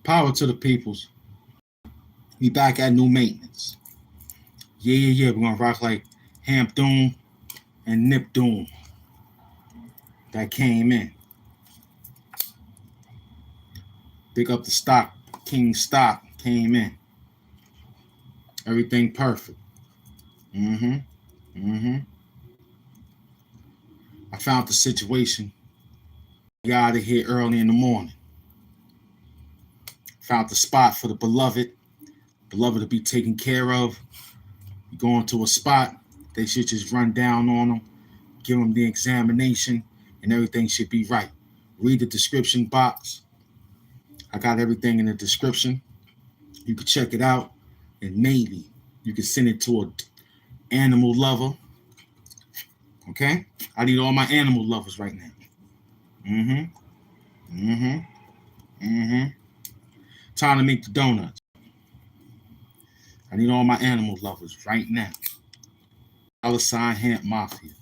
Power to the peoples. We back at new maintenance. Yeah. We're gonna rock like Hamp Doom and Nip Doom that came in. Pick up the stock. King Stock came in. Everything perfect. Mm-hmm. Mm-hmm. I found the situation. Got out of here early in the morning. Found the spot for the beloved. Beloved to be taken care of. You go into a spot, they should just run down on them, give them the examination, and everything should be right. Read the description box. I got everything in the description. You can check it out, and maybe you can send it to an animal lover. Okay? I need all my animal lovers right now. Mm-hmm. Mm-hmm. Mm-hmm. Time to make the donuts. I need all my animal lovers right now. $ Hamp Mafia.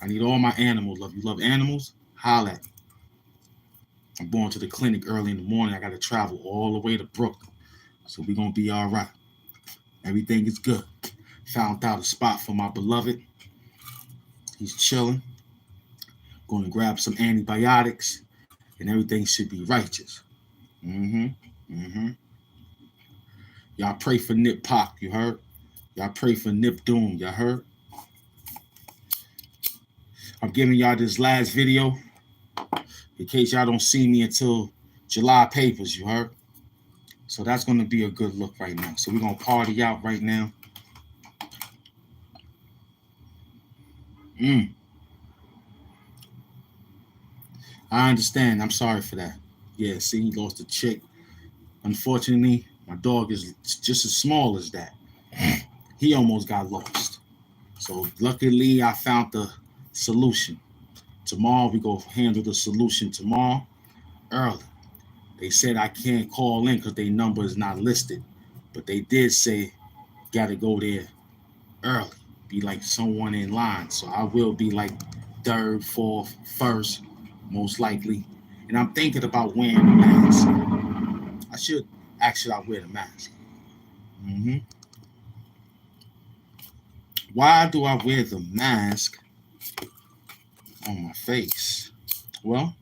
I need all my animal love. You love animals? Holla at me. I'm going to the clinic early in the morning. I got to travel all the way to Brooklyn. So we're going to be all right. Everything is good. Found out a spot for my beloved. He's chilling. Going to grab some antibiotics. And everything should be righteous. Mm-hmm. Mm-hmm. Y'all pray for Nip Pop, you heard? Y'all pray for Nip Doom, y'all heard? I'm giving y'all this last video in case y'all don't see me until July papers, you heard? So that's going to be a good look right now. So we're going to party out right now. I understand. I'm sorry for that. Yeah, see, he lost a chick. Unfortunately, my dog is just as small as that. He almost got lost. So luckily, I found the solution. Tomorrow, we go handle the solution tomorrow early. They said I can't call in because their number is not listed. But they did say, got to go there early. Be like someone in line. So I will be like third, fourth, first, most likely. And I'm thinking about wearing a mask. I should wear the mask. Mm-hmm. Why do I wear the mask on my face? Well,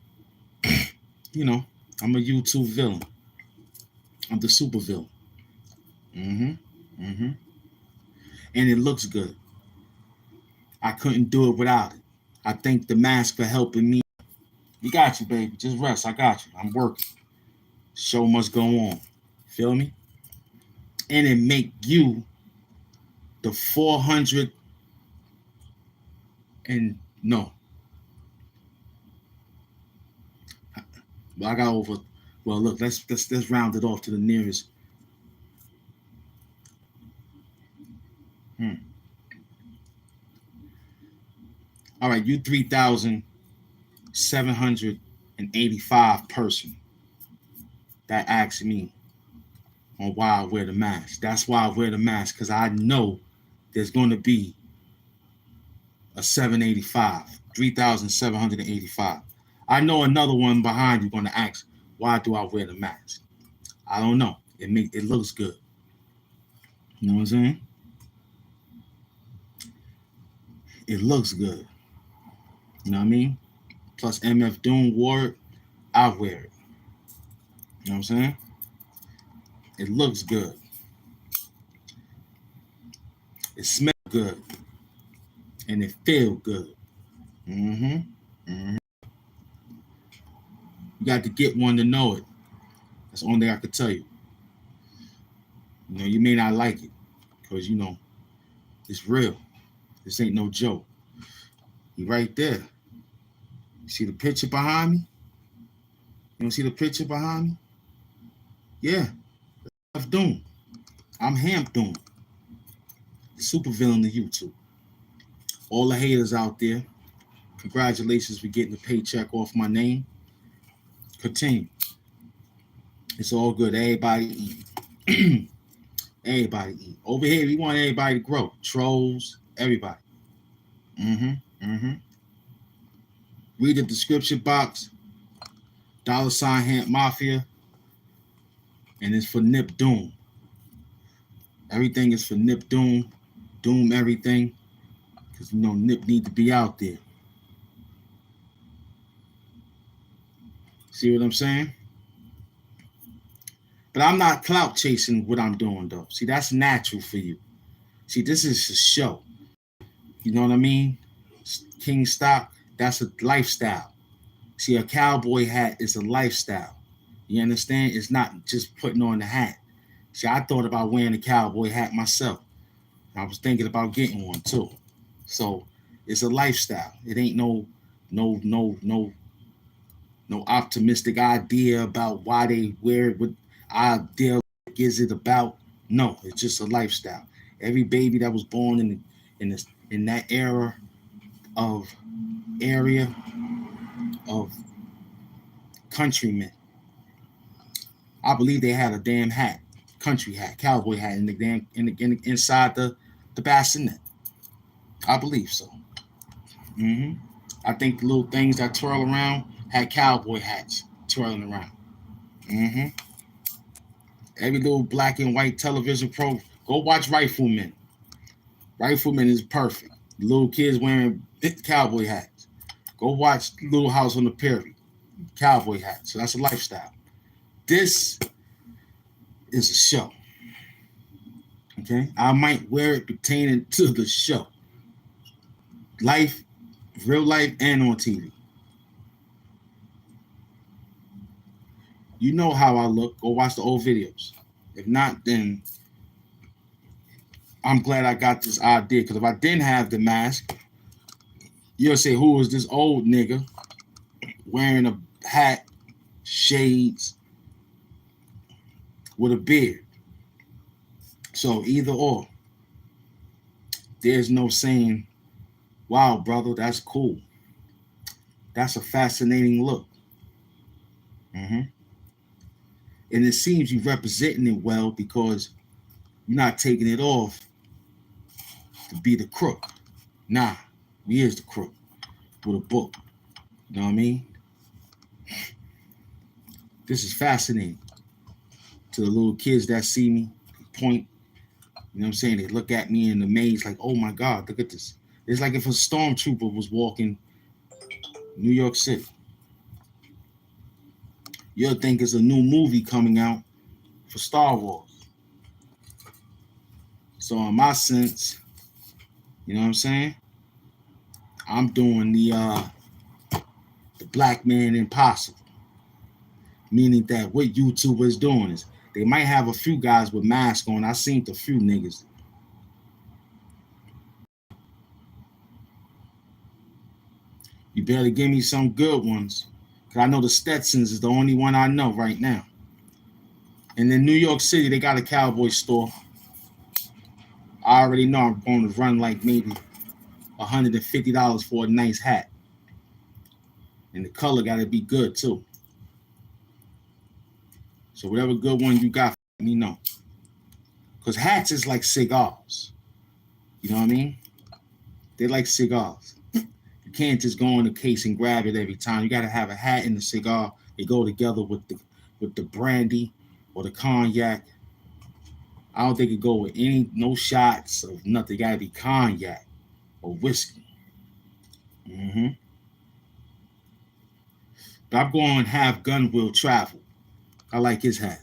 you know, I'm a YouTube villain. I'm the super villain. Mm-hmm. Mm-hmm. And it looks good. I couldn't do it without it. I thank the mask for helping me. You got you, baby. Just rest. I got you. I'm working. Show must go on. Feel me? And it make you the 400 and no. Well, I got over. Well, look, let's round it off to the nearest. All right, you 3,785 person that asked me on why I wear the mask. That's why I wear the mask, because I know there's going to be a 785, 3,785. I know another one behind you going to ask, why do I wear the mask? I don't know. It looks good. You know what I'm saying? It looks good. You know what I mean? Plus MF Doom wore it, I wear it. You know what I'm saying? It looks good. It smells good. And it feels good. Mm-hmm. Mm-hmm. You got to get one to know it. That's the only thing I could tell you. You know, you may not like it because, you know, it's real. This ain't no joke. You right there. You see the picture behind me? You don't see the picture behind me? Yeah. That's Doom. I'm Hamp Doom. Super villain to YouTube. All the haters out there, congratulations for getting the paycheck off my name. Continue. It's all good. Everybody eat. Everybody eat. Over here, we want everybody to grow. Trolls, everybody. Mm-hmm. Mm-hmm. Read the description box. $ Hamp Mafia. And it's for Nip Doom. Everything is for Nip Doom. Doom everything. Because, Nip need to be out there. See what I'm saying? But I'm not clout chasing what I'm doing, though. See, that's natural for you. See, this is a show. You know what I mean? King Stock, that's a lifestyle. See, a cowboy hat is a lifestyle. You understand? It's not just putting on the hat. See, I thought about wearing a cowboy hat myself. I was thinking about getting one too. So it's a lifestyle. It ain't no optimistic idea about why they wear it. What idea is it about? No, it's just a lifestyle. Every baby that was born in that area of countrymen, I believe they had a damn hat, country hat, cowboy hat in the inside the bassinet. I believe so. I think the little things that twirl around had cowboy hats twirling around. Every little black and white television pro, go watch Rifleman. Rifleman is perfect. The little kids wearing cowboy hats. Go watch Little House on the Prairie. Cowboy hats. So that's a lifestyle. This is a show. Okay? I might wear it pertaining to the show. Life, real life, and on TV. You know how I look. Go watch the old videos. If not, then I'm glad I got this idea. Because if I didn't have the mask, you'll say, who is this old nigga wearing a hat, shades, with a beard? So either or. There's no saying, wow, brother, that's cool. That's a fascinating look. And it seems you're representing it well because you're not taking it off to be the crook. Nah, he is the crook with a book. You know what I mean? This is fascinating. To the little kids that see me, point, you know what I'm saying? They look at me in amaze like, oh my God, look at this. It's like if a stormtrooper was walking New York City. You'll think it's a new movie coming out for Star Wars. So in my sense, you know what I'm saying? I'm doing the Black Man Impossible. Meaning that what YouTube is doing is they might have a few guys with masks on. I seen a few niggas. You better give me some good ones. Because I know the Stetsons is the only one I know right now. And in New York City, they got a cowboy store. I already know I'm going to run like maybe $150 for a nice hat. And the color got to be good too. So whatever good one you got, let me know. Because hats is like cigars. You know what I mean? They're like cigars. You can't just go in the case and grab it every time. You got to have a hat and a cigar. They go together with the brandy or the cognac. I don't think it go with no shots of nothing. It got to be cognac or whiskey. But I'm going to have Gun Will Travel. I like his hat.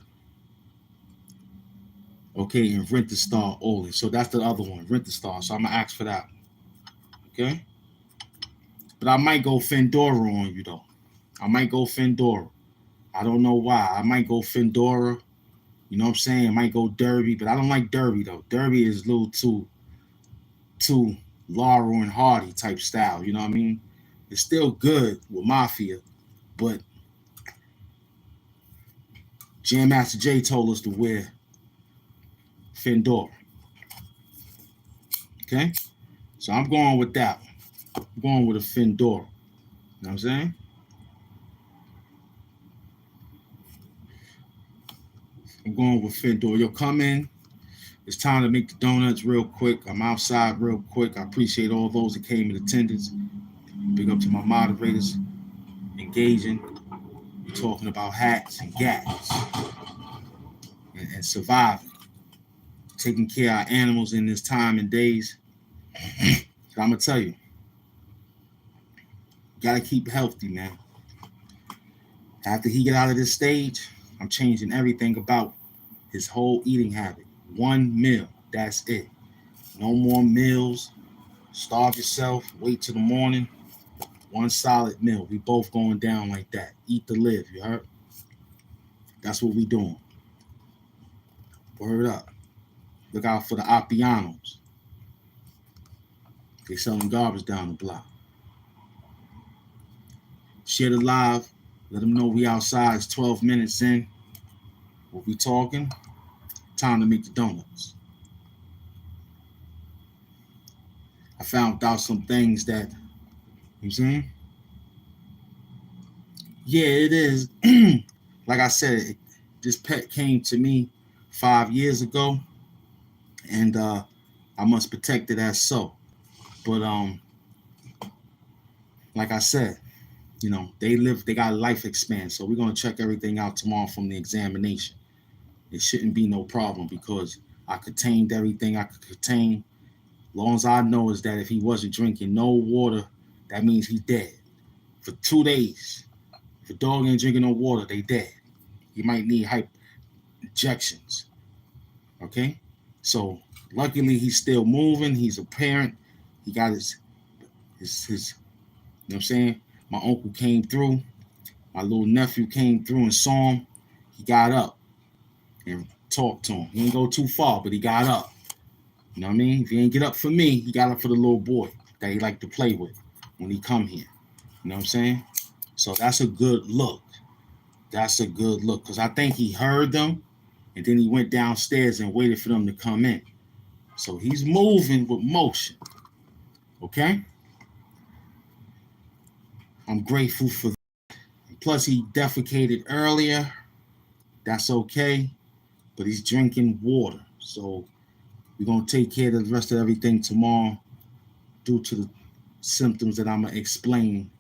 Okay, and Rent the Star Olin. So that's the other one, Rent the Star. So I'm going to ask for that. Okay? But I might go Fendora on you, though. I might go Fendora. I don't know why. I might go Fendora. You know what I'm saying? I might go Derby, but I don't like Derby, though. Derby is a little too Laurel and Hardy type style. You know what I mean? It's still good with Mafia, but Jam Master Jay told us to wear Fendora. Okay? So I'm going with that one. I'm going with a Fendora. You know what I'm saying? I'm going with Fendora. Yo, come in. It's time to make the donuts real quick. I'm outside real quick. I appreciate all those that came in attendance. Big up to my moderators engaging. We're talking about hats and gats. and surviving, taking care of our animals in this time and days. I'm gonna tell you, gotta keep healthy, man. After he get out of this stage, I'm changing everything about his whole eating habit. One meal, that's it. No more meals. Starve yourself. Wait till the morning. One solid meal. We both going down like that. Eat to live, you heard? That's what we doing. Word up. Look out for the Appianos. They selling garbage down the block. Share the live. Let them know we outside. It's 12 minutes in. We'll be talking. Time to make the donuts. I found out some things that, you know what I'm saying? Yeah, it is. Like I said, this pet came to me 5 years ago, and I must protect it as so. But like I said, you know, they got life expand. So we're gonna check everything out tomorrow from the examination. It shouldn't be no problem because I contained everything I could contain. Long as I know is that if he wasn't drinking no water, that means he's dead. For 2 days. If a dog ain't drinking no water, they dead. You might need injections. Okay? So luckily he's still moving. He's a parent. He got his you know what I'm saying? My uncle came through. My little nephew came through and saw him. He got up and talked to him. He didn't go too far, but he got up. You know what I mean? If he ain't get up for me, he got up for the little boy that he liked to play with when he come here. You know what I'm saying? So that's a good look. That's a good look. Because I think he heard them, and then he went downstairs and waited for them to come in. So he's moving with motion. Okay? I'm grateful for that. Plus, he defecated earlier. That's okay. But he's drinking water. So we're going to take care of the rest of everything tomorrow due to the symptoms that I'm going to explain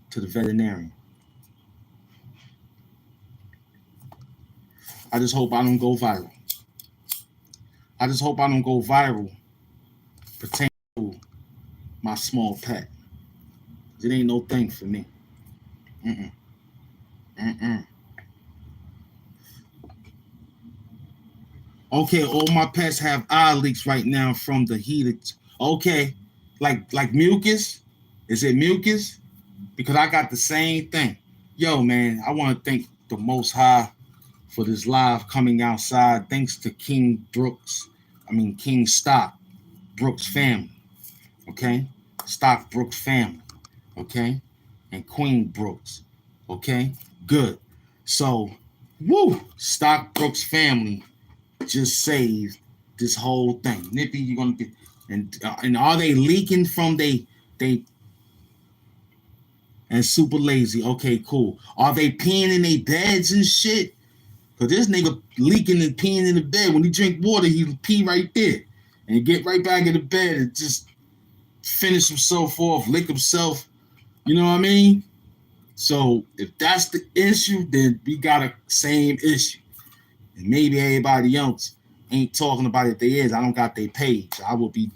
to the veterinarian. I just hope I don't go viral. I just hope I don't go viral pertaining to my small pet. It ain't no thing for me. Okay, all my pets have eye leaks right now from the heated. Okay, like mucus. Is it mucus? Because I got the same thing. Yo, man, I want to thank the Most High for this live coming outside. Thanks to King Stock Brooks family. Okay, Stock Brooks family. Okay, and Queen Brooks. Okay, good. So, Stock Brooks family just saved this whole thing. Nippy, you're gonna get and are they leaking from they and super lazy? Okay, cool. Are they peeing in their beds and shit? Cause this nigga leaking and peeing in the bed. When he drink water, he pee right there and get right back in the bed and just finish himself off, lick himself. You know what I mean? So if that's the issue, then we got a same issue. And maybe everybody else ain't talking about it. They is. I don't got their page. I will be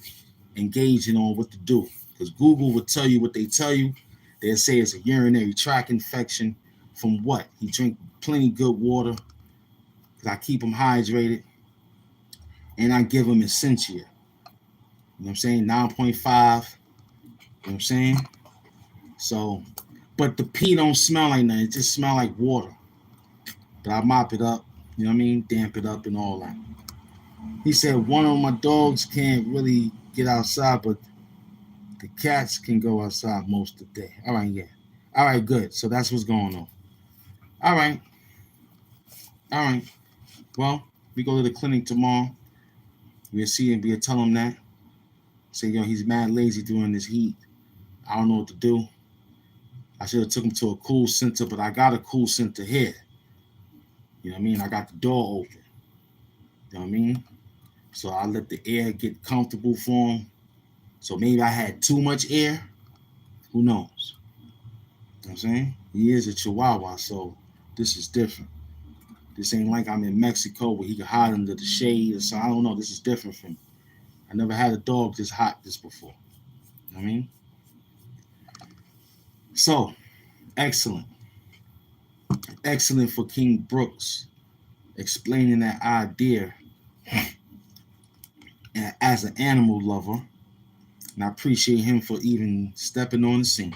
engaging on what to do. Because Google will tell you what they tell you. They'll say it's a urinary tract infection from what? He drink plenty good water. Because I keep him hydrated. And I give him Essentia. You know what I'm saying? 9.5. You know what I'm saying? So, but the pee don't smell like nothing. It just smell like water. But I mop it up. You know what I mean? Damp it up and all that. He said one of my dogs can't really get outside, but the cats can go outside most of the day. All right, yeah. All right, good. So that's what's going on. All right. Well, we go to the clinic tomorrow. We'll see him. We'll tell him that. Say, yo, he's mad lazy during this heat. I don't know what to do. I should have took him to a cool center, but I got a cool center here. You know what I mean? I got the door open. You know what I mean? So I let the air get comfortable for him. So maybe I had too much air. Who knows? You know what I'm saying? He is a Chihuahua, so this is different. This ain't like I'm in Mexico where he can hide under the shade or so. I don't know. This is different from me. I never had a dog this hot this before. You know what I mean? So, excellent. Excellent for King Brooks explaining that idea as an animal lover. And I appreciate him for even stepping on the scene.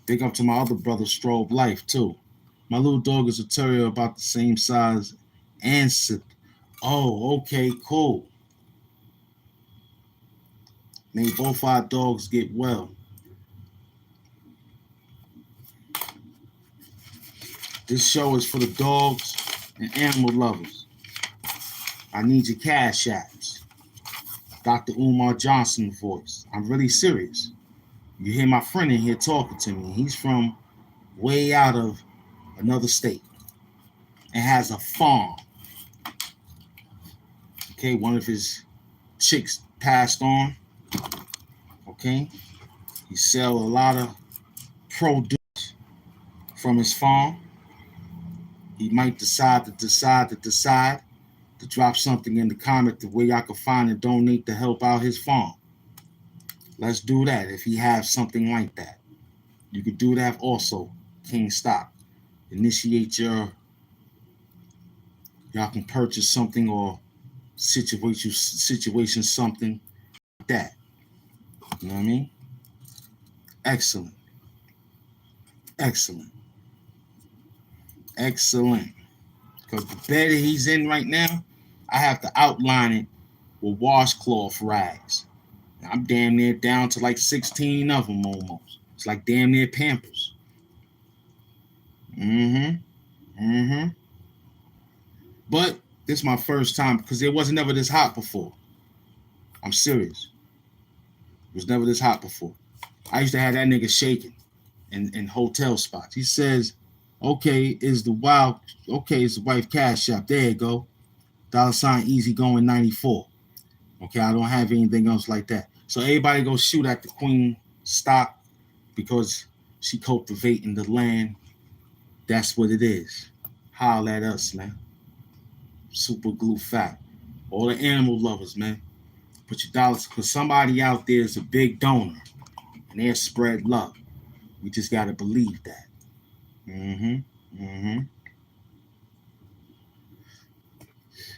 Big up to my other brother, Strobe Life, too. My little dog is a terrier about the same size and sip. Oh, okay, cool. May both our dogs get well. This show is for the dogs and animal lovers. I need your cash apps. Dr. Umar Johnson voice. I'm really serious. You hear my friend in here talking to me. He's from way out of another state and has a farm. Okay, one of his chicks passed on. Okay, he sells a lot of produce from his farm. He might decide to drop something in the comment the way y'all can find and donate to help out his farm. Let's do that if he has something like that. You could do that also, King Stock. Initiate y'all can purchase something or situation something like that. You know what I mean? Excellent. Excellent. Excellent. Because the bed that he's in right now, I have to outline it with washcloth rags. I'm damn near down to like 16 of them almost. It's like damn near Pampers. But this is my first time because it wasn't ever this hot before. I'm serious. It was never this hot before. I used to have that nigga shaking in hotel spots. He says, okay, is the wife cash app. There you go. $ easy going 94. Okay, I don't have anything else like that. So everybody go shoot at the Queen Stock because she cultivating the land. That's what it is. Holler at us, man. Super glue fat. All the animal lovers, man. Put your dollars, because somebody out there is a big donor and they'll spread love. We just got to believe that.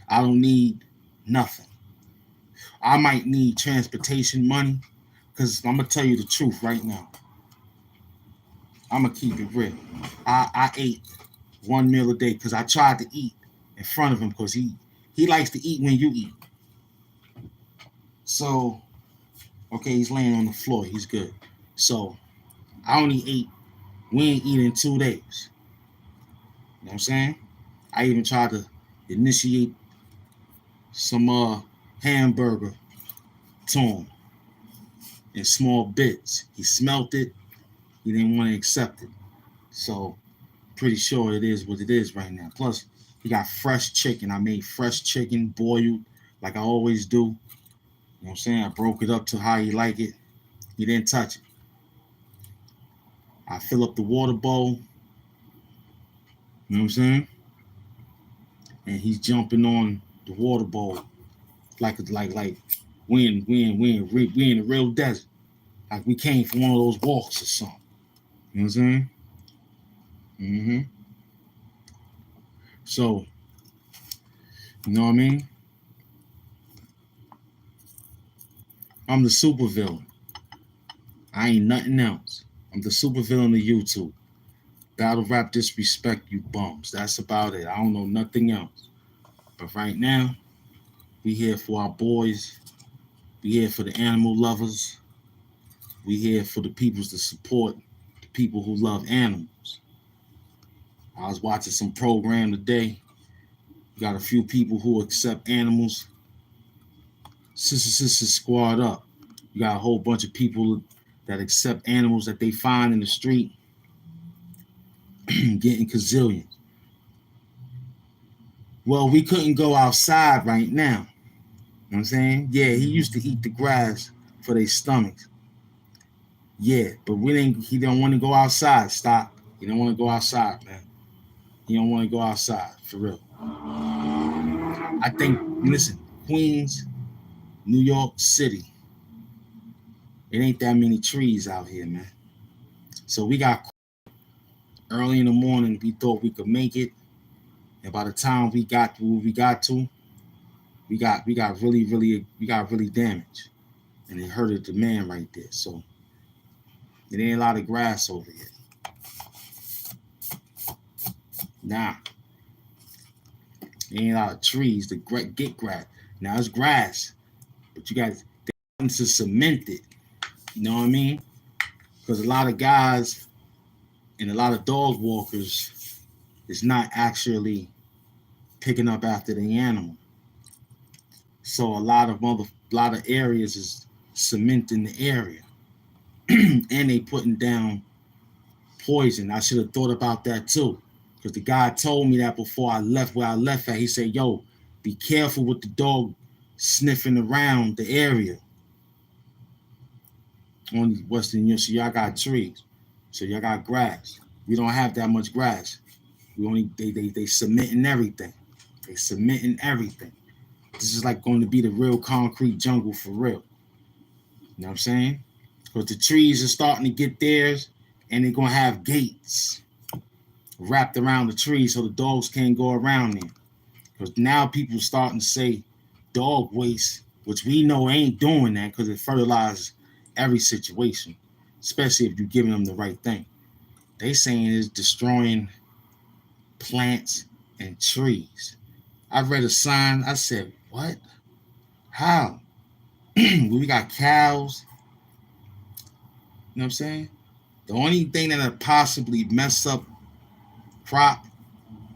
I don't need nothing. I might need transportation money because I'm going to tell you the truth right now. I'm going to keep it real. I ate one meal a day because I tried to eat in front of him because he likes to eat when you eat. So, okay, he's laying on the floor. He's good. So, I only ate. We ain't eating 2 days. You know what I'm saying? I even tried to initiate some hamburger to him in small bits. He smelt it. He didn't want to accept it. So, pretty sure it is what it is right now. Plus, he got fresh chicken. I made fresh chicken boiled like I always do. You know what I'm saying? I broke it up to how he like it. He didn't touch it. I fill up the water bowl. You know what I'm saying? And he's jumping on the water bowl like we in the real desert. Like we came from one of those walks or something. You know what I'm saying? So, you know what I mean? I'm the super villain. I ain't nothing else. I'm the super villain of YouTube. Battle rap disrespect, you bums. That's about it. I don't know nothing else. But right now, we here for our boys. We here for the animal lovers. We here for the peoples to support the people who love animals. I was watching some program today. You got a few people who accept animals. Sister squad up. You got a whole bunch of people that accept animals that they find in the street getting gazillions. Well, we couldn't go outside right now. You know what I'm saying? Yeah, he used to eat the grass for their stomachs. Yeah, but he don't want to go outside. Stop. He don't want to go outside, man. He don't want to go outside, for real. I think, listen, Queens, New York City, it ain't that many trees out here, man. So we got early in the morning, we thought we could make it. And by the time we got to where we got to, we got really damaged. And it hurted the man right there. So it ain't a lot of grass over here. Nah. There ain't a lot of trees to get grass. Now it's grass. But you got to cement it. You know what I mean? Because a lot of guys and a lot of dog walkers is not actually picking up after the animal. So a lot of areas is cementing the area. And they putting down poison. I should have thought about that too. Because the guy told me that before I left where I left at. He said, yo, be careful with the dog sniffing around the area. On Western Union, so y'all got trees. So y'all got grass. We don't have that much grass. We only they cementing everything. They cementing everything. This is like going to be the real concrete jungle for real. You know what I'm saying? Because the trees are starting to get theirs, and they're gonna have gates wrapped around the trees so the dogs can't go around there. Because now people are starting to say dog waste, which we know ain't doing that because it fertilizes every situation, especially if you're giving them the right thing. They saying it's destroying plants and trees. I read a sign. I said, what? How? We got cows. You know what I'm saying? The only thing that'll possibly mess up crop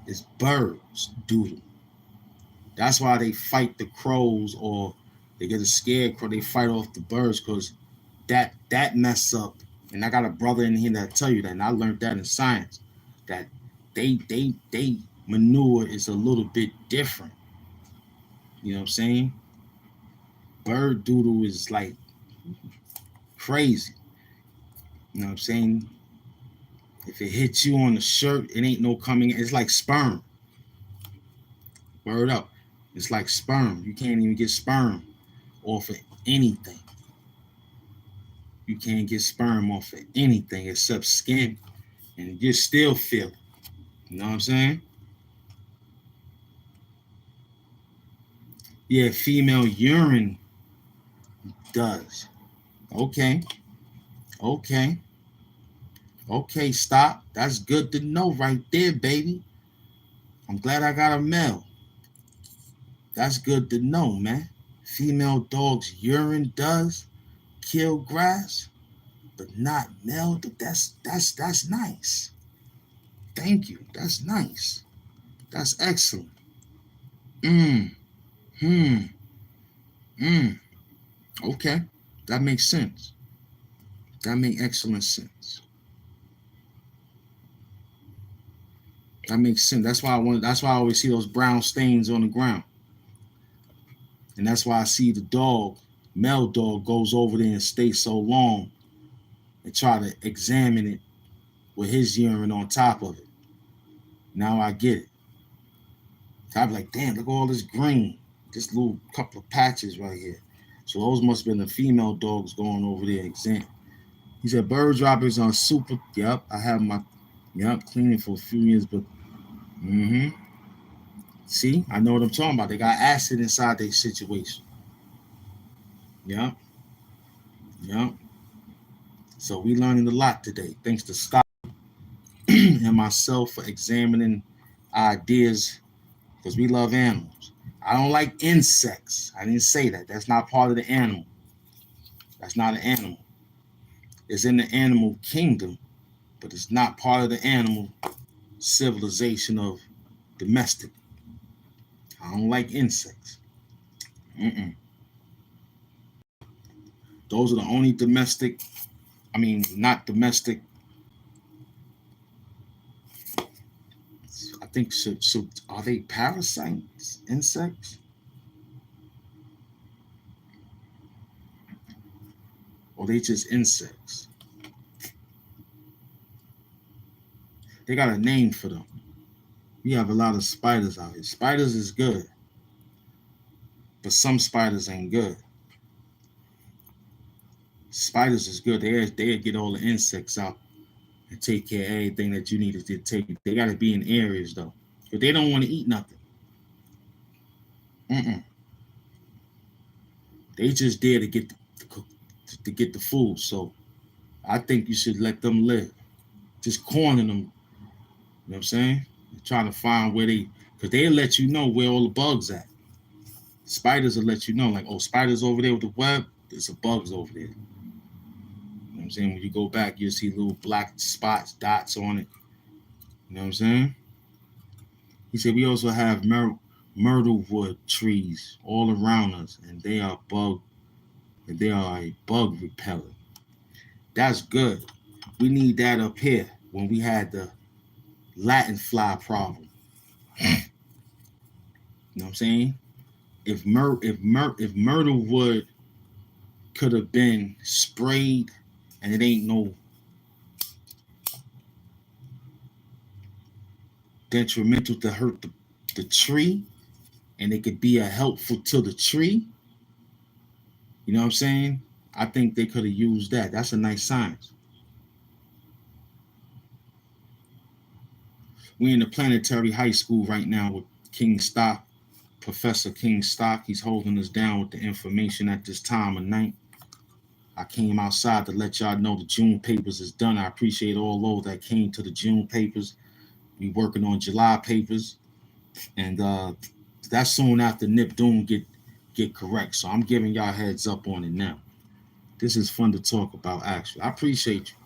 is birds doodle. That's why they fight the crows, or they get a scarecrow. They fight off the birds because that mess up. And I got a brother in here that tell you that, and I learned that in science, that they manure is a little bit different. You know what I'm saying? Bird doodle is like crazy. You know what I'm saying? If it hits you on the shirt, it ain't no coming. It's like sperm. Word up. It's like sperm. You can't even get sperm off of anything. You can't get sperm off of anything except skin, and you still feel it. You know what I'm saying? Yeah, female urine does. Okay. Okay. Okay, stop. That's good to know right there, baby. I'm glad I got a male. That's good to know, man. Female dog's urine does kill grass, but not male. That's nice. Thank you. That's nice. That's excellent. Mm. Hmm. Mm. Okay. That makes sense. That makes excellent sense. That makes sense. That's why I always see those brown stains on the ground. And that's why I see the dog, male dog, goes over there and stays so long and try to examine it with his urine on top of it. Now I get it. I'd be like, damn, look at all this green. This little couple of patches right here. So those must have been the female dogs going over there exam. He said bird droppers are super. Yep, I have my cleaning for a few years, but see, I know what I'm talking about. They got acid inside their situation. Yep. Yep. So we learning a lot today. Thanks to Scott and myself for examining ideas, because we love animals. I don't like insects. I didn't say that. That's not part of the animal. That's not an animal. It's in the animal kingdom, but it's not part of the animal civilization of domestic. I don't like insects. Mm-mm. Those are the only domestic, not domestic. I think so are they parasites, insects? Or they just insects? They got a name for them. We have a lot of spiders out here. Spiders is good, but some spiders ain't good. Spiders is good. They get all the insects out and take care of everything that you need to take. They got to be in areas though, but they don't want to eat nothing. Mm-mm. They just there to get to get the food. So I think you should let them live. Just corner them. You know what I'm saying? Trying to find where because they'll let you know where all the bugs at. Spiders will let you know, like, oh, spiders over there with the web. There's some bugs over there. You know what I'm saying? When you go back, you'll see little black spots, dots on it. You know what I'm saying? He said we also have myrtle wood trees all around us, and they are a bug repellent. That's good. We need that up here when we had the Latin fly problem. You know what I'm saying? If myrtle wood could have been sprayed and it ain't no detrimental to hurt the tree, and it could be a helpful to the tree, you know what I'm saying? I think they could have used that. That's a nice science. We're in the Planetary High School right now with King Stock, Professor King Stock. He's holding us down with the information at this time of night. I came outside to let y'all know the June papers is done. I appreciate all those that came to the June papers. We working on July papers, and that's soon after Nip Doom get correct. So I'm giving y'all heads up on it now. This is fun to talk about. Actually, I appreciate you.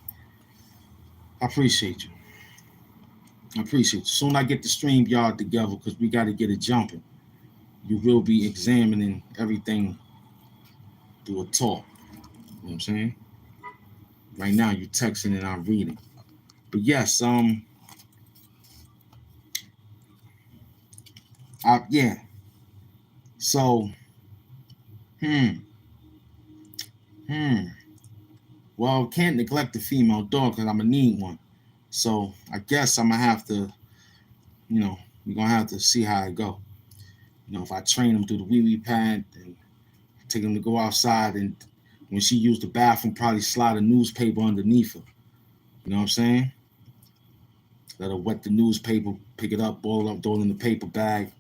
I appreciate you. I appreciate you. Soon I get the stream yard together because we got to get it jumping. You will be examining everything through a talk. You know what I'm saying? Right now you're texting and I'm reading. But yes, yeah. So, hmm. Well, can't neglect the female dog because I'm gonna need one. So I guess I'm gonna have to, we're gonna have to see how it go. If I train them through the wee wee pad and take them to go outside, and when she used the bathroom, probably slide a newspaper underneath her. You know what I'm saying? Let her wet the newspaper, pick it up, boil it up, throw it in the paper bag,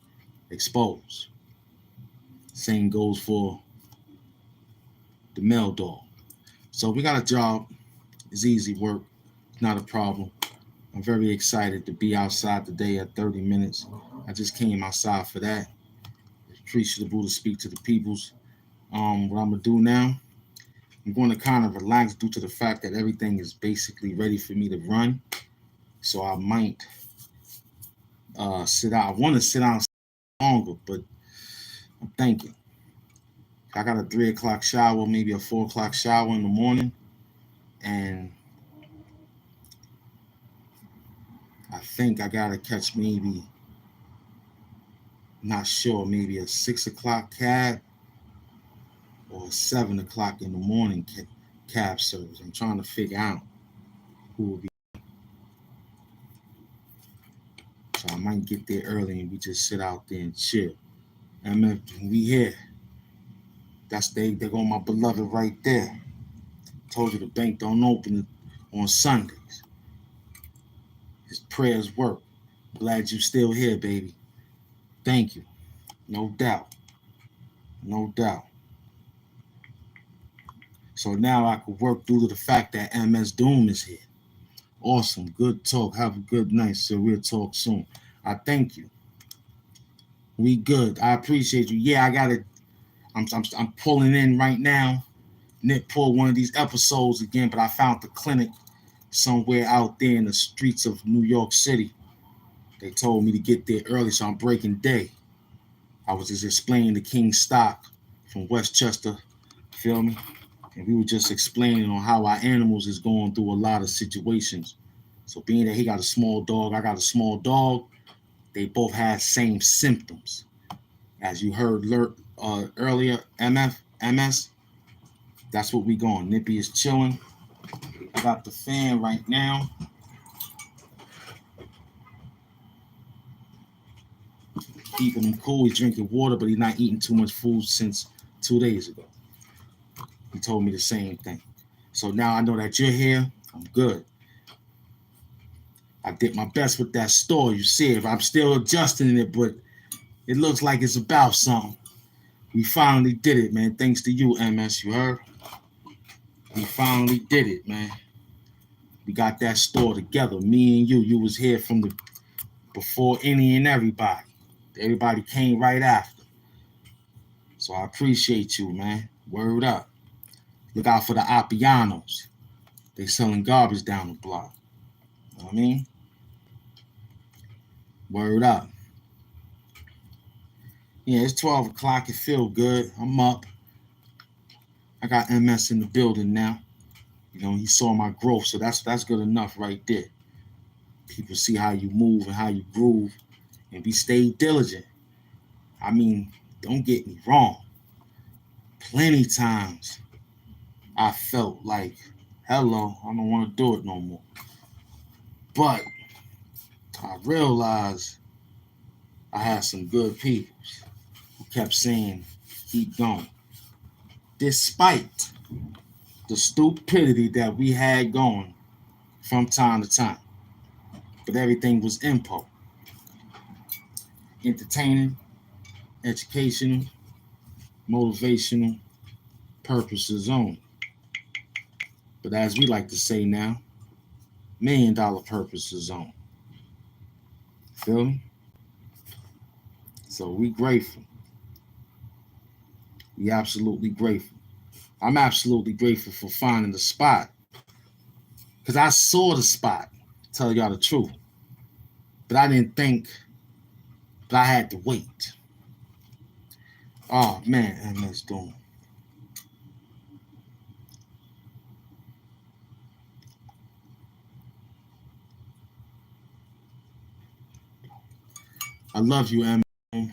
expose. Same goes for the male dog. So we got a job. It's easy work. It's not a problem. I'm very excited to be outside today at 30 minutes. I just came outside for that. Appreciable to speak to the peoples. What I'm gonna do now, I'm going to kind of relax due to the fact that everything is basically ready for me to run. So I might sit out. I want to sit down longer, but I'm thinking. I got a 3 o'clock shower, maybe a 4 o'clock shower in the morning, and I think I gotta catch maybe, not sure, maybe a 6 o'clock cab or 7 o'clock in the morning cab service. I'm trying to figure out who will be. So I might get there early and we just sit out there and chill. And we here. That's they go my beloved right there. Told you the bank don't open on Sundays. His prayers work. Glad you still here, baby. Thank you. No doubt. No doubt. So now I can work through to the fact that MS Doom is here. Awesome. Good talk. Have a good night. So we'll talk soon. I thank you. We good. I appreciate you. Yeah, I got it. I'm pulling in right now. Nick pulled one of these episodes again, but I found the clinic somewhere out there in the streets of New York City. They told me to get there early, so I'm breaking day. I was just explaining to King Stock from Westchester, feel me? And we were just explaining on how our animals is going through a lot of situations. So being that he got a small dog, I got a small dog, they both had same symptoms. As you heard earlier, MS, that's what we going. Nippy is chilling. I got the fan right now. keeping him cool. He's drinking water, but he's not eating too much food since 2 days ago. He told me the same thing. So now I know that you're here. I'm good. I did my best with that store. You see it. I'm still adjusting it, but it looks like it's about something. We finally did it, man. Thanks to you, MS. You heard? We finally did it, man. We got that store together. Me and you. You was here from the before any and everybody. Everybody came right after. So I appreciate you, man. Word up. Look out for the Appianos. They selling garbage down the block. You know what I mean? Word up. Yeah, it's 12 o'clock. It feel good. I'm up. I got MS in the building now. You know, he saw my growth, so that's good enough right there. People see how you move and how you groove, and we stay diligent. I mean, don't get me wrong. Plenty times I felt like, hello, I don't want to do it no more. But I realized I had some good people who kept saying, keep going. Despite the stupidity that we had going from time to time. But everything was info. Entertaining, educational, motivational, purposes only. But as we like to say now, $1 million purposes only. Feel me? So we grateful. We absolutely grateful. I'm absolutely grateful for finding the spot. Because I saw the spot, tell y'all the truth. But I didn't think that I had to wait. Oh man, MS Doom. I love you, MS Doom.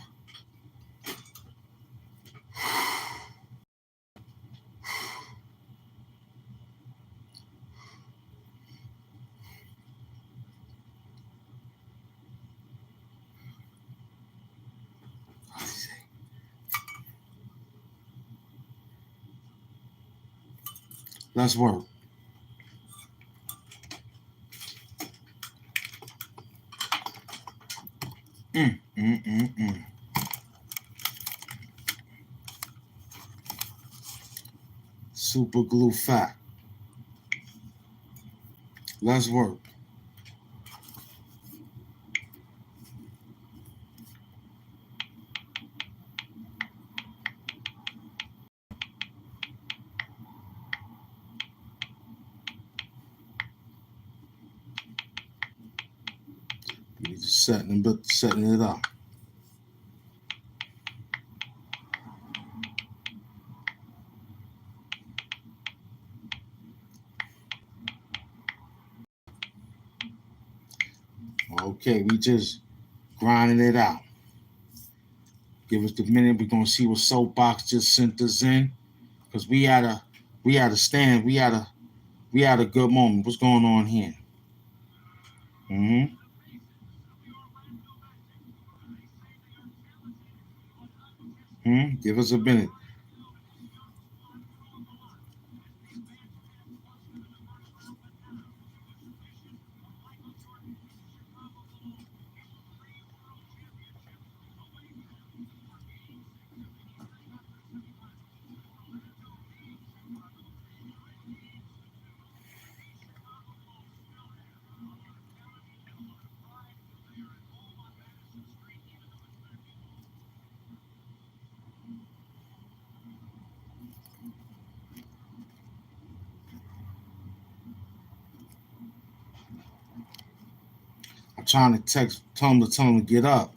Let's work. Super glue fact. Let's work. You're just setting it up. Okay, we just grinding it out. Give us the minute. We're gonna see what Soapbox just sent us in. Cause we had a stand. We had a good moment. What's going on here? Mm-hmm. Give us a minute. I'm trying to tell him to get up.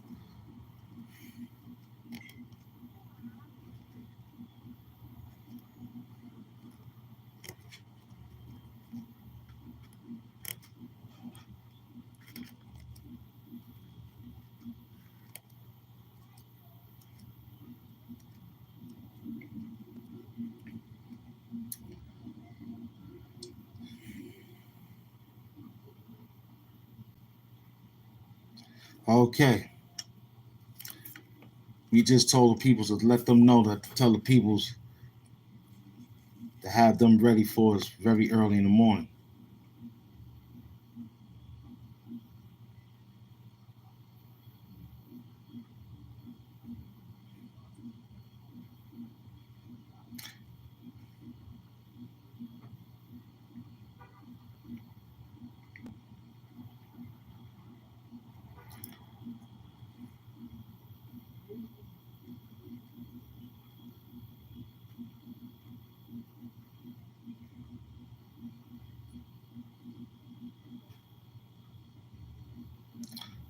Okay. We just told the peoples to let them know that to tell the peoples to have them ready for us very early in the morning.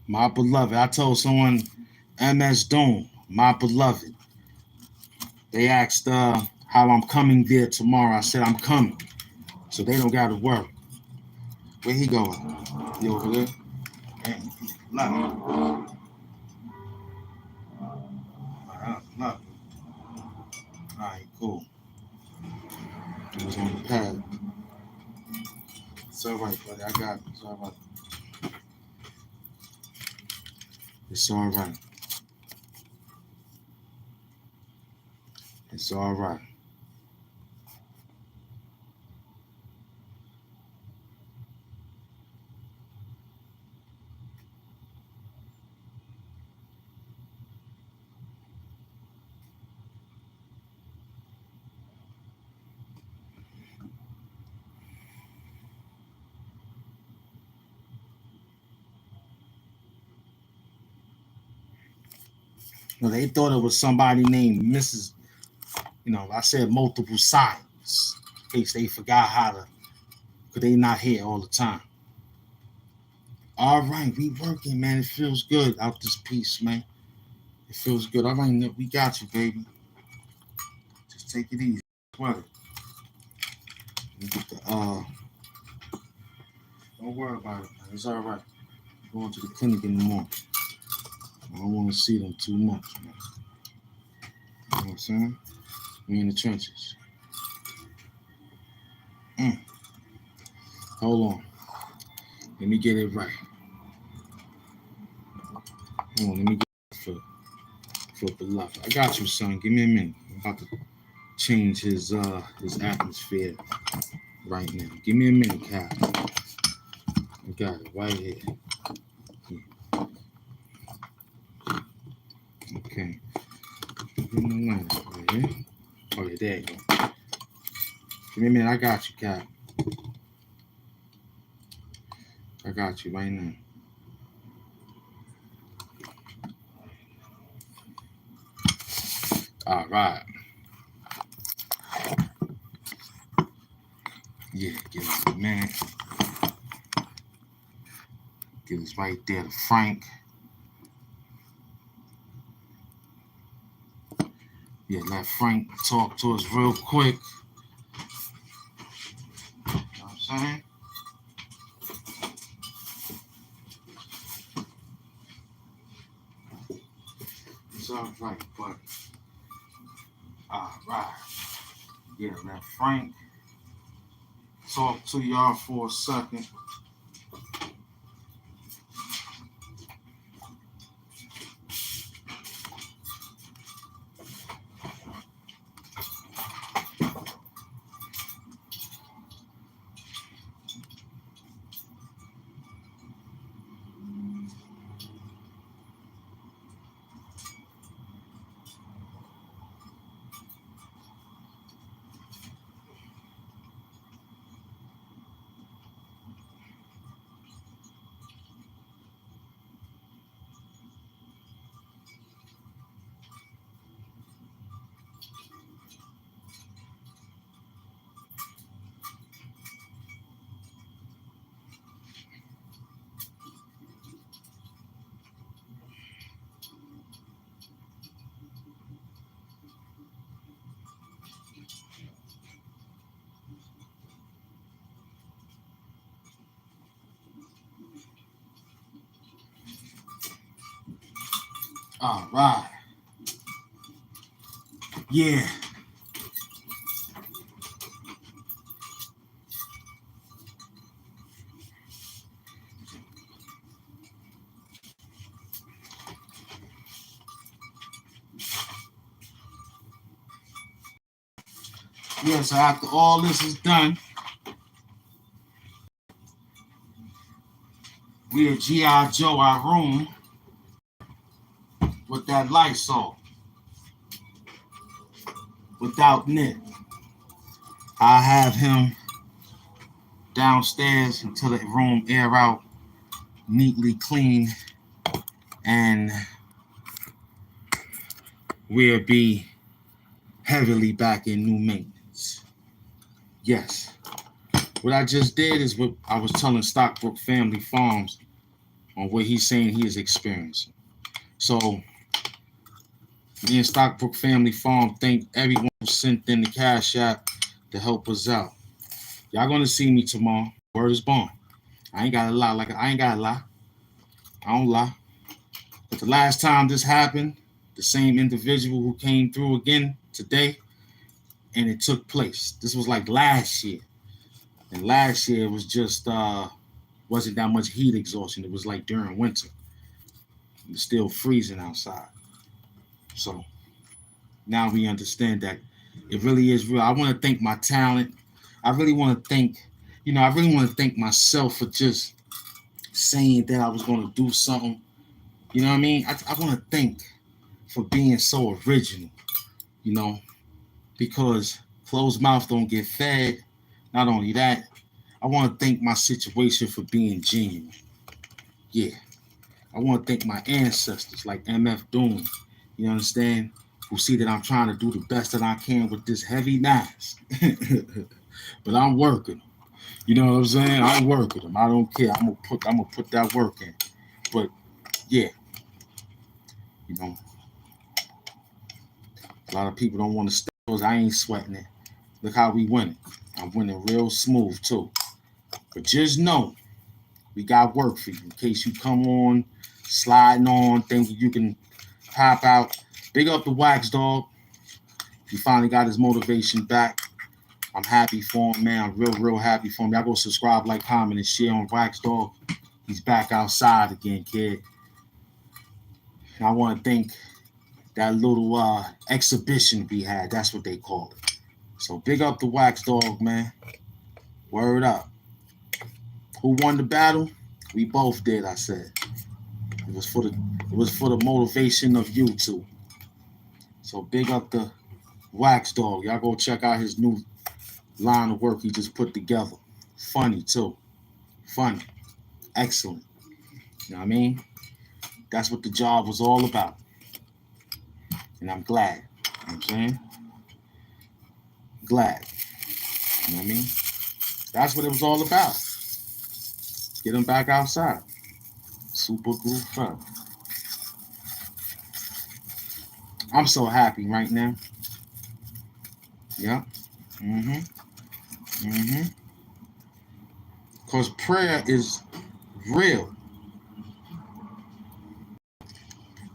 My beloved, I told someone, MS Doom, my beloved. They asked how I'm coming there tomorrow. I said I'm coming, so they don't got to worry. Where he going? He over there? Hey, love. Love. All right, cool. He was on the pad. It's all right, buddy. I got it. It's all right. It's all right. It's all right. Well, they thought it was somebody named Mrs. I said multiple signs. In case they forgot how to, because they not here all the time. All right, we working, man. It feels good out this piece, man. It feels good. All right, Nick, we got you, baby. Just take it easy. What? You get the Don't worry about it, man. It's all right. I'm going to the clinic in the morning. I don't want to see them too much, man. You know what I'm saying? We in the trenches. Hold on. Let me get it right. Hold on, let me get it for beloved. I got you, son. Give me a minute. I'm about to change his atmosphere right now. Give me a minute, Cap. I got it right here. Okay. Give me a minute right here. Okay, there you go. Give me a minute. I got you, Cap. I got you right now. All right. Yeah, give us a man. Give us right there to Frank. Yeah, let Frank talk to us real quick. You know what I'm saying? It's all right, but all right. Yeah, let Frank talk to y'all for a second. All right. Yeah. Yeah, so after all this is done, we at G.I. Joe our room with that Lysol. Without Nick. I have him downstairs until the room air out, neatly clean, and we'll be heavily back in new maintenance. Yes. What I just did is what I was telling Stockbrook Family Farms on what he's saying he is experiencing. So me and Stockbrook Family Farm thank everyone who sent in the Cash App to help us out. Y'all gonna see me tomorrow. Word is born. I ain't gotta lie. I don't lie. But the last time this happened, the same individual who came through again today, and it took place. This was like last year. And last year it was just wasn't that much heat exhaustion. It was like during winter. It was still freezing outside. So now we understand that it really is real. I want to thank my talent. I really want to thank myself for just saying that I was going to do something. You know what I mean? I want to thank for being so original, you know, because closed mouth don't get fed. Not only that, I want to thank my situation for being genuine. Yeah. I want to thank my ancestors like MF Doom, you understand, who see that I'm trying to do the best that I can with this heavy mask. But I'm working. You know what I'm saying? I'm working them. I don't care. I'm gonna put that work in. But yeah, you know, a lot of people don't want to stay because I ain't sweating it. Look how we winning. I'm winning real smooth too. But just know we got work for you in case you come on, sliding on, thinking you can pop out. Big up the Wax Dog. He finally got his motivation back. I'm happy for him, man. I'm real happy for him. Y'all go subscribe, like, comment, and share on Wax Dog. He's back outside again, kid. And I want to thank that little exhibition we had. That's what they call it. So big up the Wax Dog, man. Word up. Who won the battle? We both did, I said. It was for the motivation of you two. So big up the Wax Dog. Y'all go check out his new line of work he just put together. Funny too. Funny. Excellent. You know what I mean? That's what the job was all about. And I'm glad. You know what I'm saying? Glad. You know what I mean? That's what it was all about. Get him back outside. Super cool fun. I'm so happy right now. Yeah. Because prayer is real.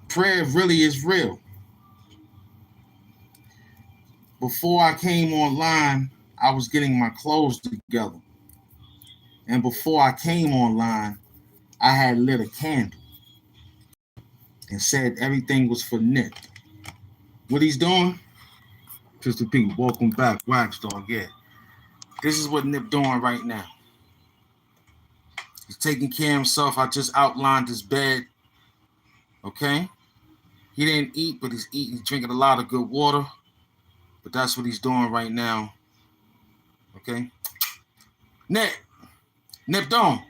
Prayer really is real. Before I came online, I was getting my clothes together. And before I came online, I had lit a candle and said everything was for Nick. What he's doing? Pistol Pete, welcome back, Wax Dog. Yeah. This is what Nip doing right now. He's taking care of himself. I just outlined his bed. Okay? He didn't eat, but he's eating. He's drinking a lot of good water. But that's what he's doing right now. Okay? Nip Dome.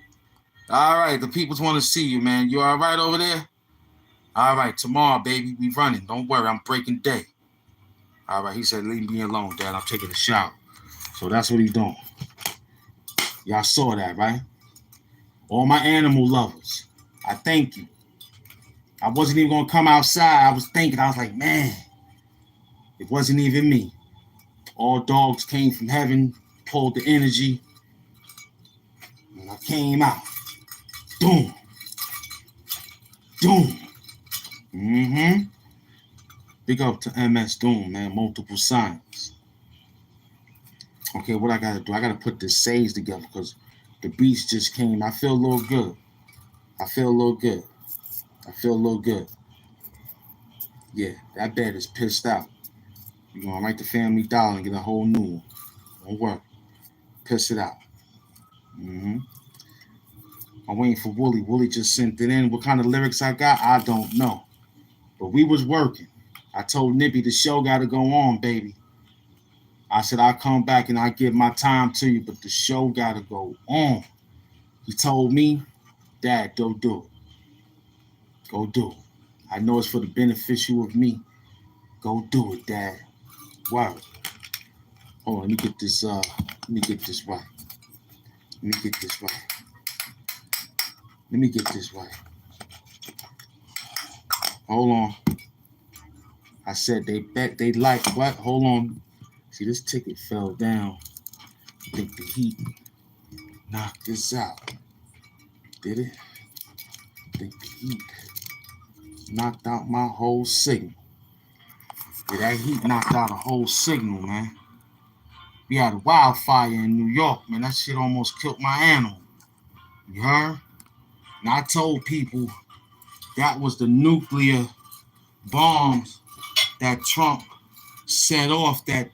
All right, the peoples want to see you, man. You all right over there? All right, tomorrow, baby, we running. Don't worry, I'm breaking day. All right, he said, leave me alone, Dad. I'm taking a shower. So that's what he's doing. Y'all saw that, right? All my animal lovers, I thank you. I wasn't even going to come outside. I was like, man, it wasn't even me. All dogs came from heaven, pulled the energy, and I came out. Doom. Big up to MS Doom, man. Multiple signs. Okay, what I got to do? I got to put this sage together because the beats just came. I feel a little good. Yeah, that bed is pissed out. You're gonna write the Family Dollar and get a whole new one. Don't worry. Piss it out. I'm waiting for Wooly. Wooly just sent it in. What kind of lyrics I got, I don't know. But we was working. I told Nippy the show got to go on, baby. I said I'll come back and I'll give my time to you, but the show got to go on. He told me, Dad, go do it. Go do it. I know it's for the beneficial of me. Go do it, Dad. Wow. Hold on, let me get this right. Let me get this right. Hold on. I said they bet they like what? Hold on. See, this ticket fell down. I think the heat knocked this out. Did it? I think the heat knocked out my whole signal. Yeah, that heat knocked out a whole signal, man. We had a wildfire in New York, man. That shit almost killed my animal. You heard? And I told people that was the nuclear bombs that Trump set off that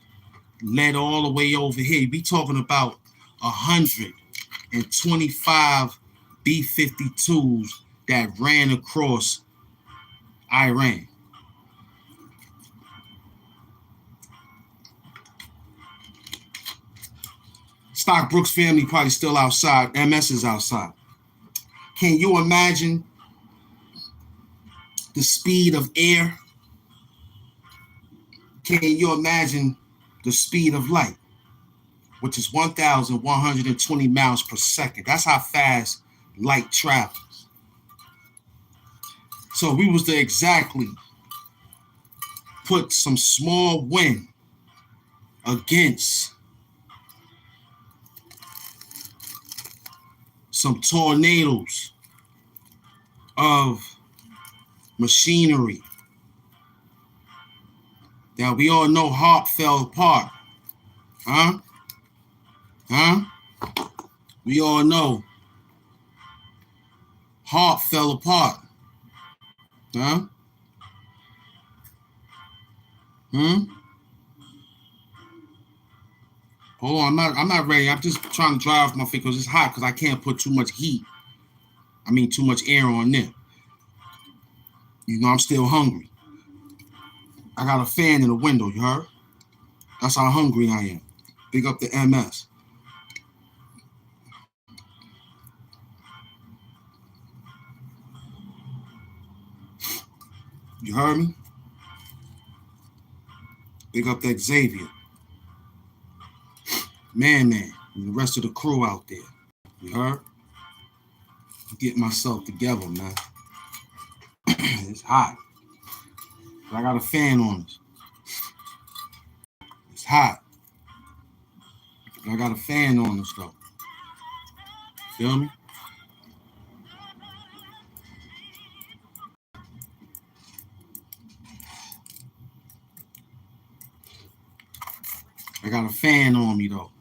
led all the way over here. We talking about 125 B-52s that ran across Iran. Stock Brooks family probably still outside. MS is outside. Can you imagine the speed of air? Can you imagine the speed of light, which is 1,120 miles per second? That's how fast light travels. So we was to exactly put some small wind against some tornadoes of machinery that we all know Hart fell apart. Huh? We all know Hart fell apart. Huh? Hold on, I'm not ready. I'm just trying to dry off my feet because it's hot because I can't put too much heat. Too much air on there. You know, I'm still hungry. I got a fan in the window, you heard? That's how hungry I am. Big up the MS. You heard me? Big up that Xavier. Man, and the rest of the crew out there. You heard? Get myself together, man. It's hot. But I got a fan on this. It's hot. But I got a fan on this, though. Feel me? I got a fan on me, though.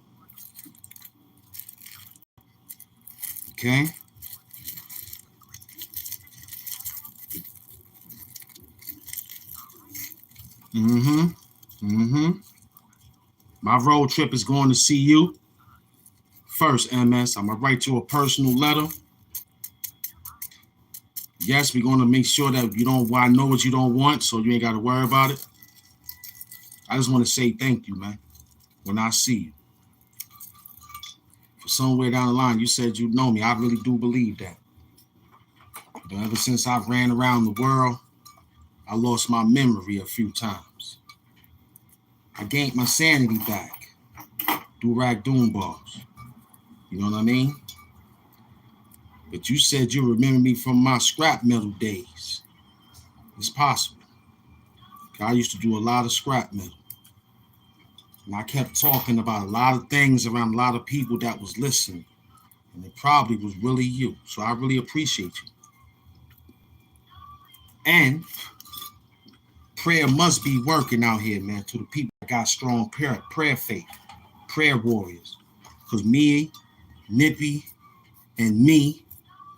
Okay? My road trip is going to see you. First, MS, I'm going to write you a personal letter. Yes, we're going to make sure that I know what you don't want, so you ain't got to worry about it. I just want to say thank you, man, when I see you. For somewhere down the line, you said you know me. I really do believe that. But ever since I've ran around the world, I lost my memory a few times. I gained my sanity back. Do-rag doom balls. You know what I mean? But you said you remember me from my scrap metal days. It's possible. I used to do a lot of scrap metal. And I kept talking about a lot of things around a lot of people that was listening. And it probably was really you. So I really appreciate you. And prayer must be working out here, man, to the people that got strong prayer faith, prayer warriors. Because me, Nippy, and me,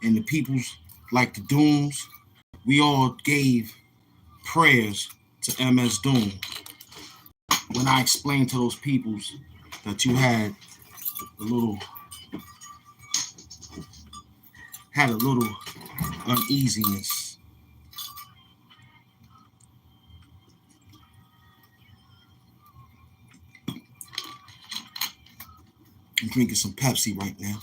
and the peoples like the Dooms, we all gave prayers to MS Doom when I explained to those peoples that you had a little uneasiness. I'm drinking some Pepsi right now.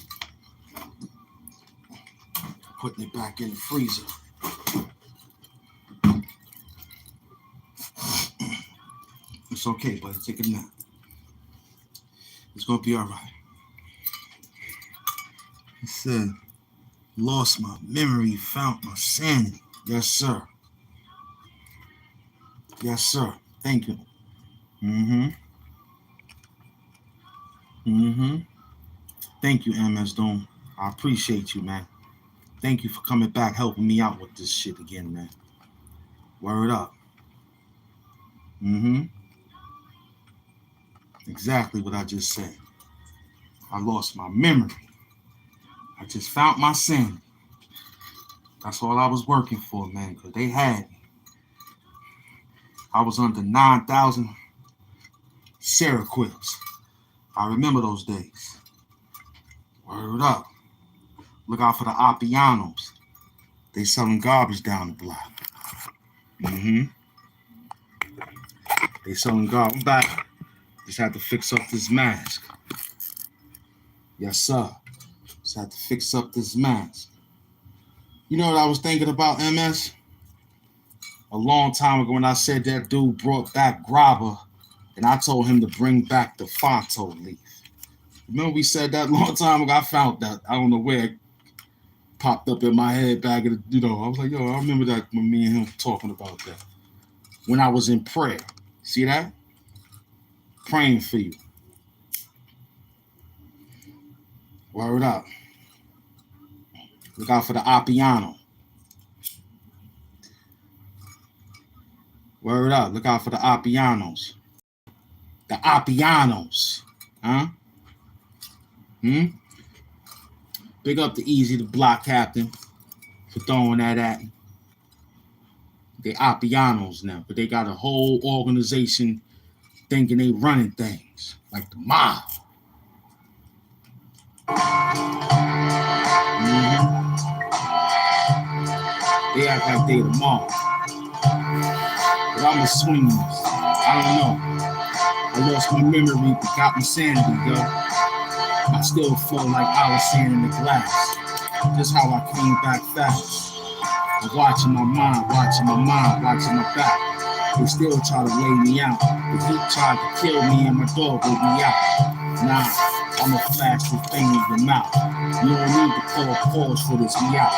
Putting it back in the freezer. It's okay, buddy. Take a nap. It's gonna be all right. He said, lost my memory, found my sanity. Yes, sir. Yes, sir. Thank you. Thank you, MS Doom. I appreciate you, man. Thank you for coming back, helping me out with this shit again, man. Word up. Exactly what I just said. I lost my memory. I just found my sanity. That's all I was working for, man, because they had me. I was under 9,000 Seroquels. I remember those days. Word up. Look out for the Appianos. They selling garbage down the block. They selling garbage. I'm back. Just had to fix up this mask. Yes, sir. Just had to fix up this mask. You know what I was thinking about, MS? A long time ago when I said that dude brought back Grabber, and I told him to bring back the Fonto leaf. Remember we said that a long time ago? I found that. I don't know where it popped up in my head back at the, I was like, yo, I remember that when me and him talking about that. When I was in prayer. See that? Praying for you. Word up. Look out for the Appiano. Word up. Look out for the Appianos. The Appianos. Huh? Big up the Easy, the block captain, for throwing that at me. They Appianos now, but they got a whole organization thinking they running things like the mob. They act like they the mob. But I'm a swingers. I don't know. I lost my memory, but got my sanity, yo. I still feel like I was sand in the glass. Just how I came back fast. I'm watching my mind, watching my back. They still try to lay me out. The heat tried to kill me and my dog laid me out. Nah, I'ma flash the thing in your mouth. You don't need to call pause for this, me out.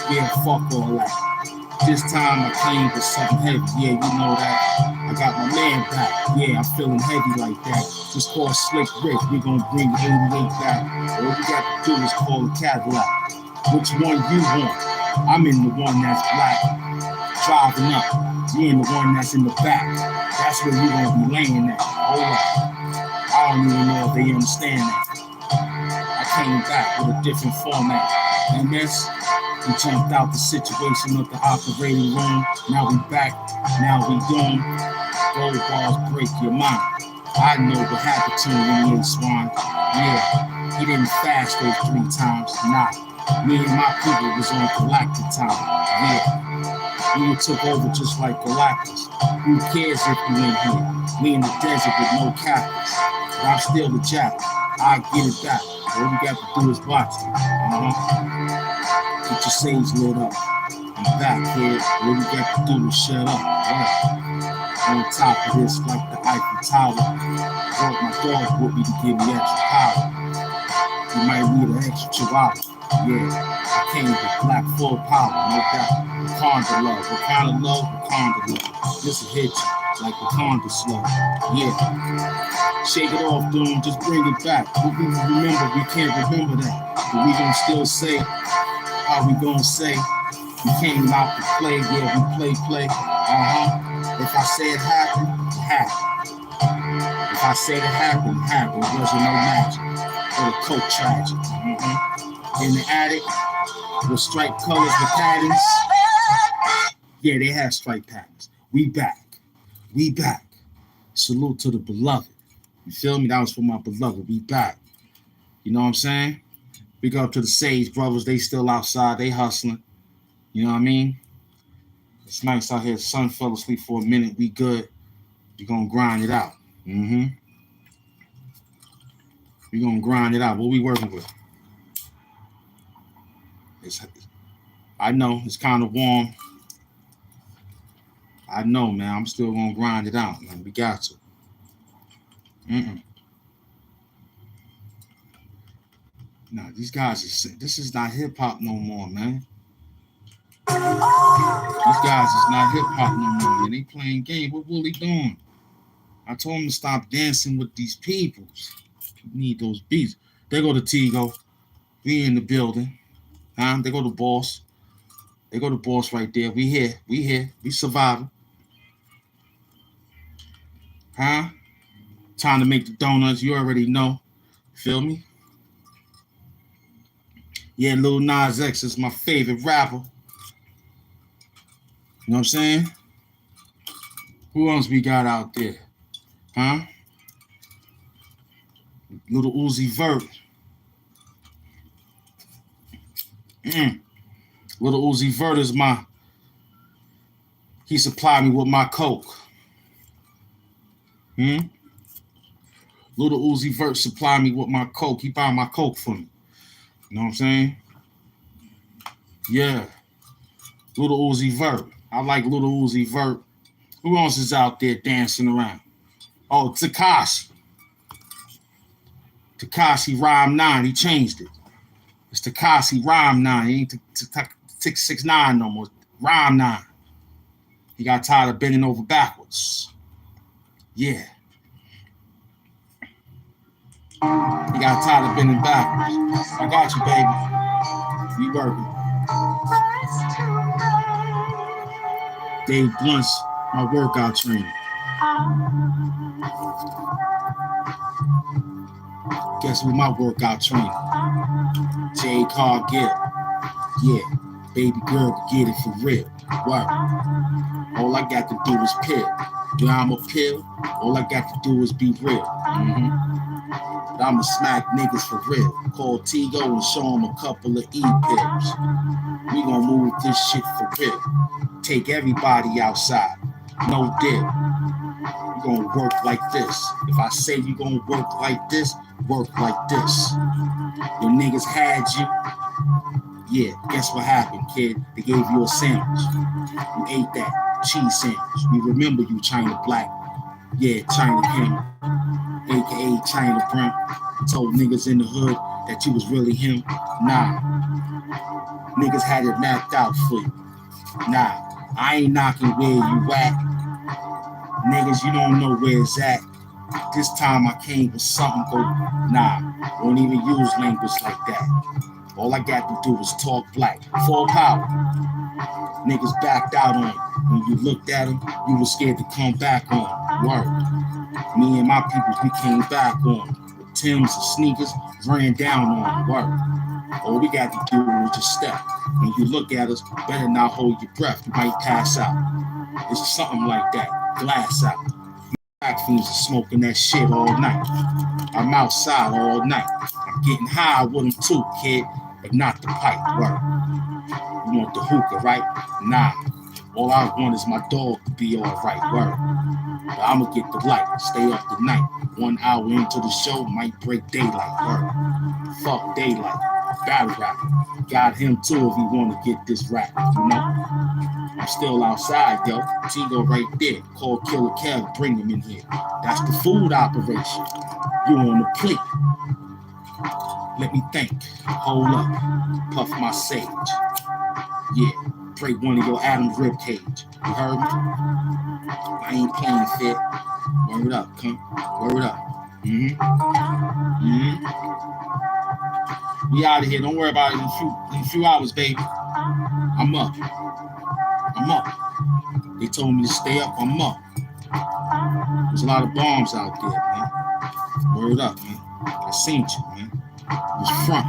Yeah, fuck all that. This time I came with something heavy, yeah, you know that. I got my man back, yeah, I'm feeling heavy like that. Just call Slick Rick, we gon' bring 88 back. All we got to do is call a Cadillac. Which one you want? I'm in the one that's black, driving up. You in the one that's in the back. That's where we gonna be laying at. Hold up. I don't even know if they understand that. I came back with a different format. And this, we jumped out the situation of the operating room. Now we back, now we doomed. Gold bars break your mind. I know what happened to him when he ate swine. Yeah, he didn't fast those 3 times. Nah, me and my people was on Galactic time. Yeah, we took over just like Galactus. Who cares if you in here? We in the desert with no captains. But I'm still the jack. I get it back. All we got to do is watch it. Get your sage lit up. I'm back, kid. All we got to do is shut up. Right. On top of this, like the Eiffel Tower. Brought my dog with me to give me extra power. You might need an extra chihuahua. Yeah, I came with black full power, no doubt. Wakanda love, Wakanda love, Wakanda love. This'll hit you like Wakanda slow. Yeah, shake it off, Doom, just bring it back. What we remember, we can't remember that. But we gon' still say how we gon' say. We came out to play, yeah, we play. If I say it happened, it happened. If I say it happened, it happened. It wasn't no magic or a coke tragic. In the attic with striped colors with patterns. Yeah, they have striped patterns. We back. Salute to the beloved. You feel me? That was for my beloved. We back. You know what I'm saying? Big up to the Sage brothers. They still outside. They hustling. You know what I mean? It's nice out here. The sun fell asleep for a minute. We good. We gonna grind it out. We gonna grind it out. What we working with? I know it's kind of warm. I know, man. I'm still gonna grind it out, man. We got to. Nah, these guys are. This is not hip hop no more, man. These guys is not hip hop no more, man. They playing game. What Willie doing? I told him to stop dancing with these peoples. You need those beats. They go to Tigo. We in the building. They go to Boss. They go to Boss right there. We here. We surviving. Time to make the donuts. You already know. Feel me? Yeah, Lil Nas X is my favorite rapper. You know what I'm saying? Who else we got out there? Little Uzi Vert. Little Uzi Vert is he supplied me with my coke. Little Uzi Vert supplied me with my coke. He bought my coke for me. You know what I'm saying? Yeah. Little Uzi Vert. I like Little Uzi Vert. Who else is out there dancing around? Oh, Tekashi. Tekashi Rhyme 9. He changed it. It's Tekashi Rhyme 9. He ain't 669 no more. Rhyme 9. He got tired of bending over backwards. Yeah. He got tired of bending backwards. I got you, baby. We working. Dave Blunt's my workout trainer. Guess who my workout trainer? Jay Cargill. Yeah, baby girl can get it for real. Wow. All I got to do is pill. Yeah, I'm a pill. All I got to do is be real. But I'ma smack niggas for real. Call Tigo and show them a couple of E-pills. We gonna move this shit for real. Take everybody outside. No deal. You gonna work like this. If I say you gonna work like this, work like this. Your niggas had you. Yeah, guess what happened, kid? They gave you a sandwich. You ate that cheese sandwich. We remember you, China Black. Yeah, China Kim, aka China Brent. Told niggas in the hood that you was really him. Nah. Niggas had it mapped out for you. Nah, I ain't knocking where you at. Niggas, you don't know where it's at. This time I came with something go. Nah, won't even use language like that. All I got to do is talk black. Full power. Niggas backed out on you. When you looked at them, you were scared to come back on. Word. Me and my peoples, we came back on. With Timbs and sneakers, ran down on. Word. All we got to do is just step. When you look at us, better not hold your breath. You might pass out. It's something like that. Glass out. Black fiends are smoking that shit all night. I'm outside all night. I'm getting high with them too, kid. But not the pipe, word. You want the hookah, right? Nah. All I want is my dog to be all right, word. But I'ma get the light, stay up the night. 1 hour into the show, might break daylight, word. Fuck daylight, battle rapper. Got him too if he wanna get this rap, you know? I'm still outside, yo. Tigo right there. Call Killer Kev, bring him in here. That's the food operation. You on the plate. Let me think. Hold up. Puff my sage. Yeah. Break one of your Adam's rib cage. You heard me? I ain't playing fit. Word up, come. Word up. We out of here. Don't worry about it in a few hours, baby. I'm up. They told me to stay up. I'm up. There's a lot of bombs out there, man. Word up, man. I seen you, man. It was front.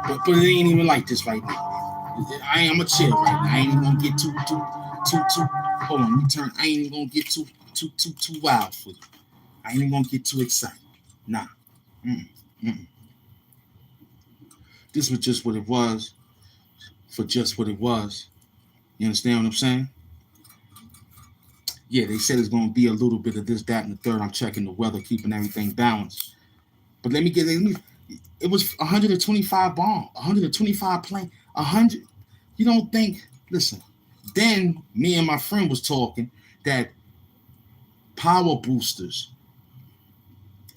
But it ain't even like this right now. I'm a chill right now. I ain't even gonna get too. Hold on, I ain't even gonna get too. too wild for you. I ain't even gonna get too excited. Nah. Mm-mm. This was just what it was for just what it was. You understand what I'm saying? Yeah, they said it's gonna be a little bit of this, that, and the third. I'm checking the weather, keeping everything balanced. But it was 125 bomb, 125 plane, 100. You don't think, listen, then me and my friend was talking that power boosters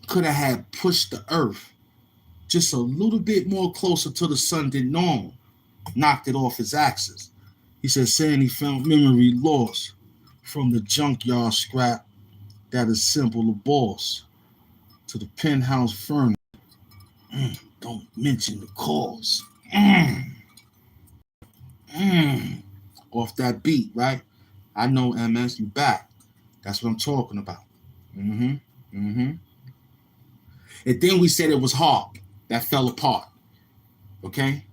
could have had pushed the earth just a little bit more closer to the sun than normal, knocked it off its axis. He said, saying he found memory lost from the junkyard scrap that assembled the boss to the penthouse furnace. Don't mention the cause. Off that beat, right? I know, MS, you back. That's what I'm talking about. And then we said it was hard. That fell apart. Okay?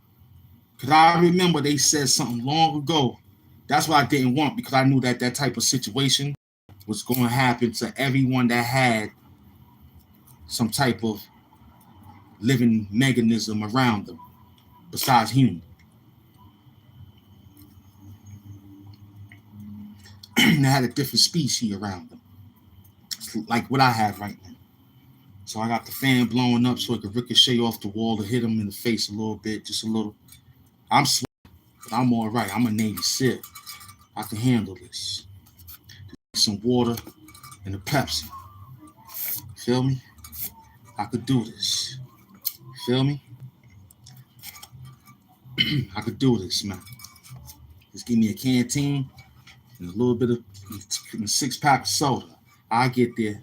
Because I remember they said something long ago. That's what I didn't want, because I knew that that type of situation was going to happen to everyone that had some type of living mechanism around them besides human. They had a different species around them. It's like what I have right now. So I got the fan blowing up so it could ricochet off the wall to hit him in the face a little bit, just a little. I'm sweating, but I'm all right. I'm a Navy SEAL. I can handle this. Some water and a Pepsi. Feel me? I could do this. Feel me? I could do this, man. Just give me a canteen and a little bit of a 6-pack of soda. I get there.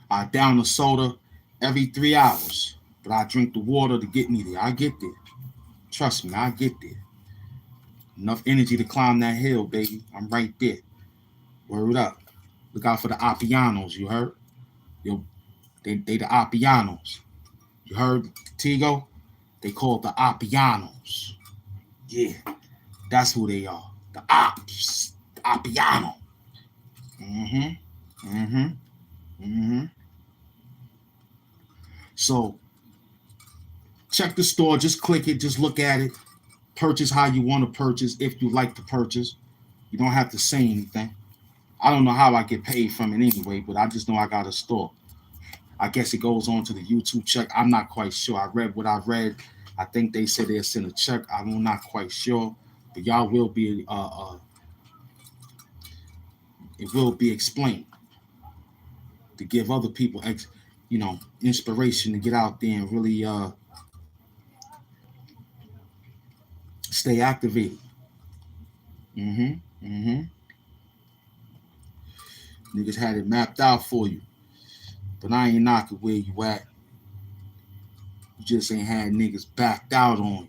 I down the soda every 3 hours, but I drink the water to get me there. I get there. Trust me, I get there. Enough energy to climb that hill, baby. I'm right there. Word up. Look out for the Appianos, you heard? Yo, they the Appianos. You heard, Tigo? They called the Appianos. Yeah, that's who they are. The Ops. The Appiano. So, check the store. Just click it. Just look at it. Purchase how you want to purchase if you like to purchase. You don't have to say anything. I don't know how I get paid from it anyway, but I just know I got a store. I guess it goes on to the YouTube check. I'm not quite sure. I read what I read. I think they said they'll send a check. I'm not quite sure, but y'all will be. It will be explained to give other people, inspiration to get out there and really stay activated. Niggas had it mapped out for you, but I ain't knocking where you at. You just ain't had niggas backed out on you.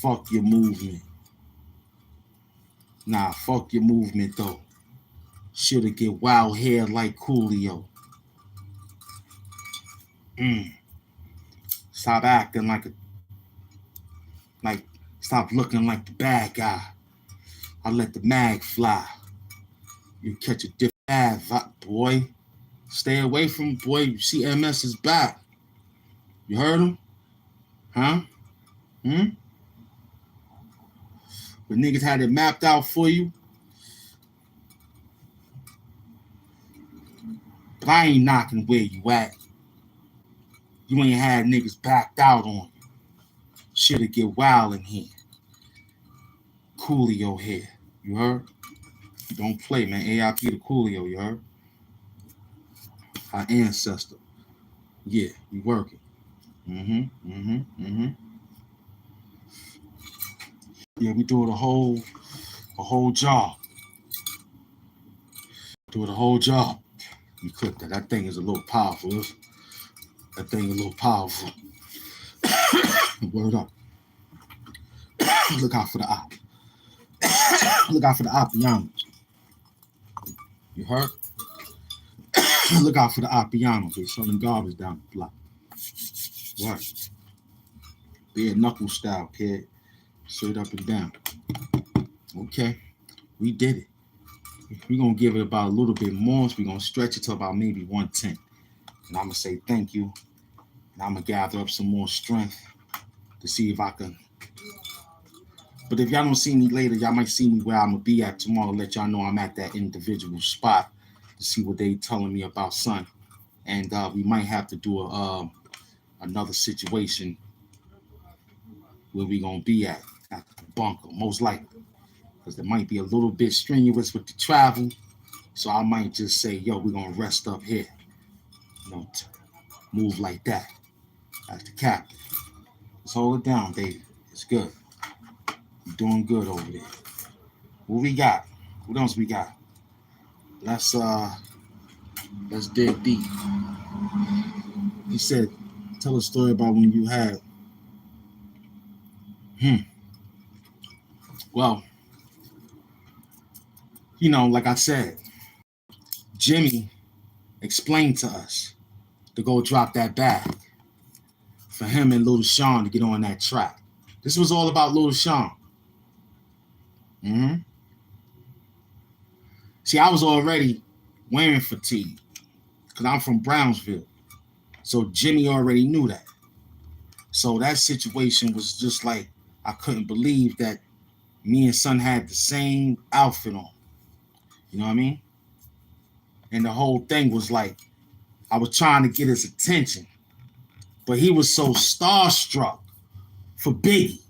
Fuck your movement. Nah, fuck your movement though. Shoulda get wild hair like Coolio. Stop acting stop looking like the bad guy. I let the mag fly. You catch a different path, boy. Stay away from boy. You see MS is back. You heard him? Huh? But niggas had it mapped out for you. But I ain't knocking where you at. You ain't had niggas backed out on you. Shoulda get wild in here. Coolio here. You heard? Don't play, man. AIP the Coolio, you heard? Our ancestor. Yeah, we working. Yeah, we doing a whole job. Doing a whole job. You click that. That thing is a little powerful. That thing is a little powerful. Word up. Look out for the op. Look out for the Appianos. You heard? Look out for the Appianos. They're selling garbage down the block. Right. Bare knuckle style, kid. Straight up and down. Okay, we did it. We're gonna give it about a little bit more. So we're gonna stretch it to about maybe 110. And I'm gonna say thank you. And I'm gonna gather up some more strength to see if I can. But if y'all don't see me later, y'all might see me where I'm gonna be at tomorrow. Let y'all know I'm at that individual spot to see what they telling me about son. And we might have to do another situation where we gonna be at the bunker, most likely, because it might be a little bit strenuous with the travel. So I might just say, yo, we're gonna rest up here. You know, move like that. That's the captain. Let's hold it down, baby. It's good. You're doing good over there. What we got? What else we got? Let's dig deep. He said, tell a story about when you had. Well, like I said, Jimmy explained to us to go drop that bag for him and Little Sean to get on that track. This was all about Little Sean. Mm-hmm. See, I was already wearing fatigue because I'm from Brownsville. So Jimmy already knew that. So that situation was just like, I couldn't believe that me and son had the same outfit on. You know what I mean? And the whole thing was like, I was trying to get his attention, but he was so starstruck for Biggie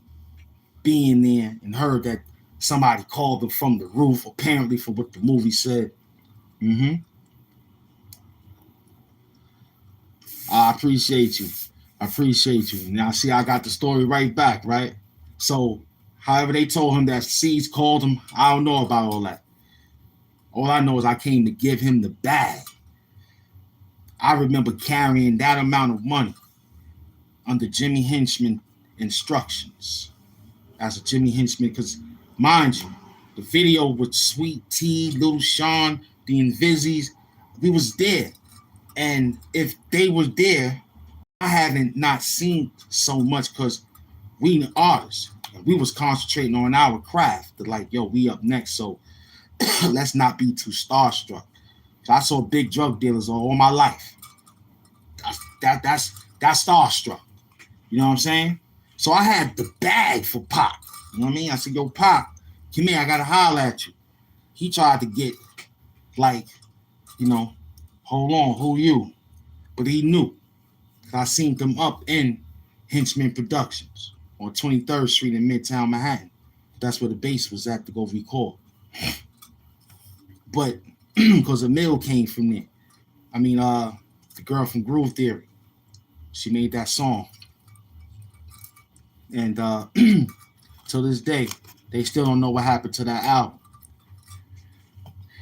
being there and heard that somebody called him from the roof, apparently for what the movie said. Mm-hmm. I appreciate you. I appreciate you. Now, see, I got the story right back, right? So, however they told him that Seeds called him, I don't know about all that. All I know is I came to give him the bag. I remember carrying that amount of money under Jimmy Henchman instructions as a Jimmy Henchman, because mind you, the video with Sweet Tea, Little Sean, the Invisies, we was there. And if they were there, I haven't not seen so much because we artists. We was concentrating on our craft. Like, yo, we up next, so let's not be too starstruck. So I saw big drug dealers all my life. That's starstruck. You know what I'm saying? So I had the bag for Pac. You know what I mean? I said, yo, Pac, come here, I gotta holler at you. He tried to get like, you know, hold on, who you? But he knew. I seen them up in Henchman Productions on 23rd Street in Midtown Manhattan. That's where the base was at to go record. But because Emil came from there. I mean, the girl from Groove Theory. She made that song. And to this day, they still don't know what happened to that album.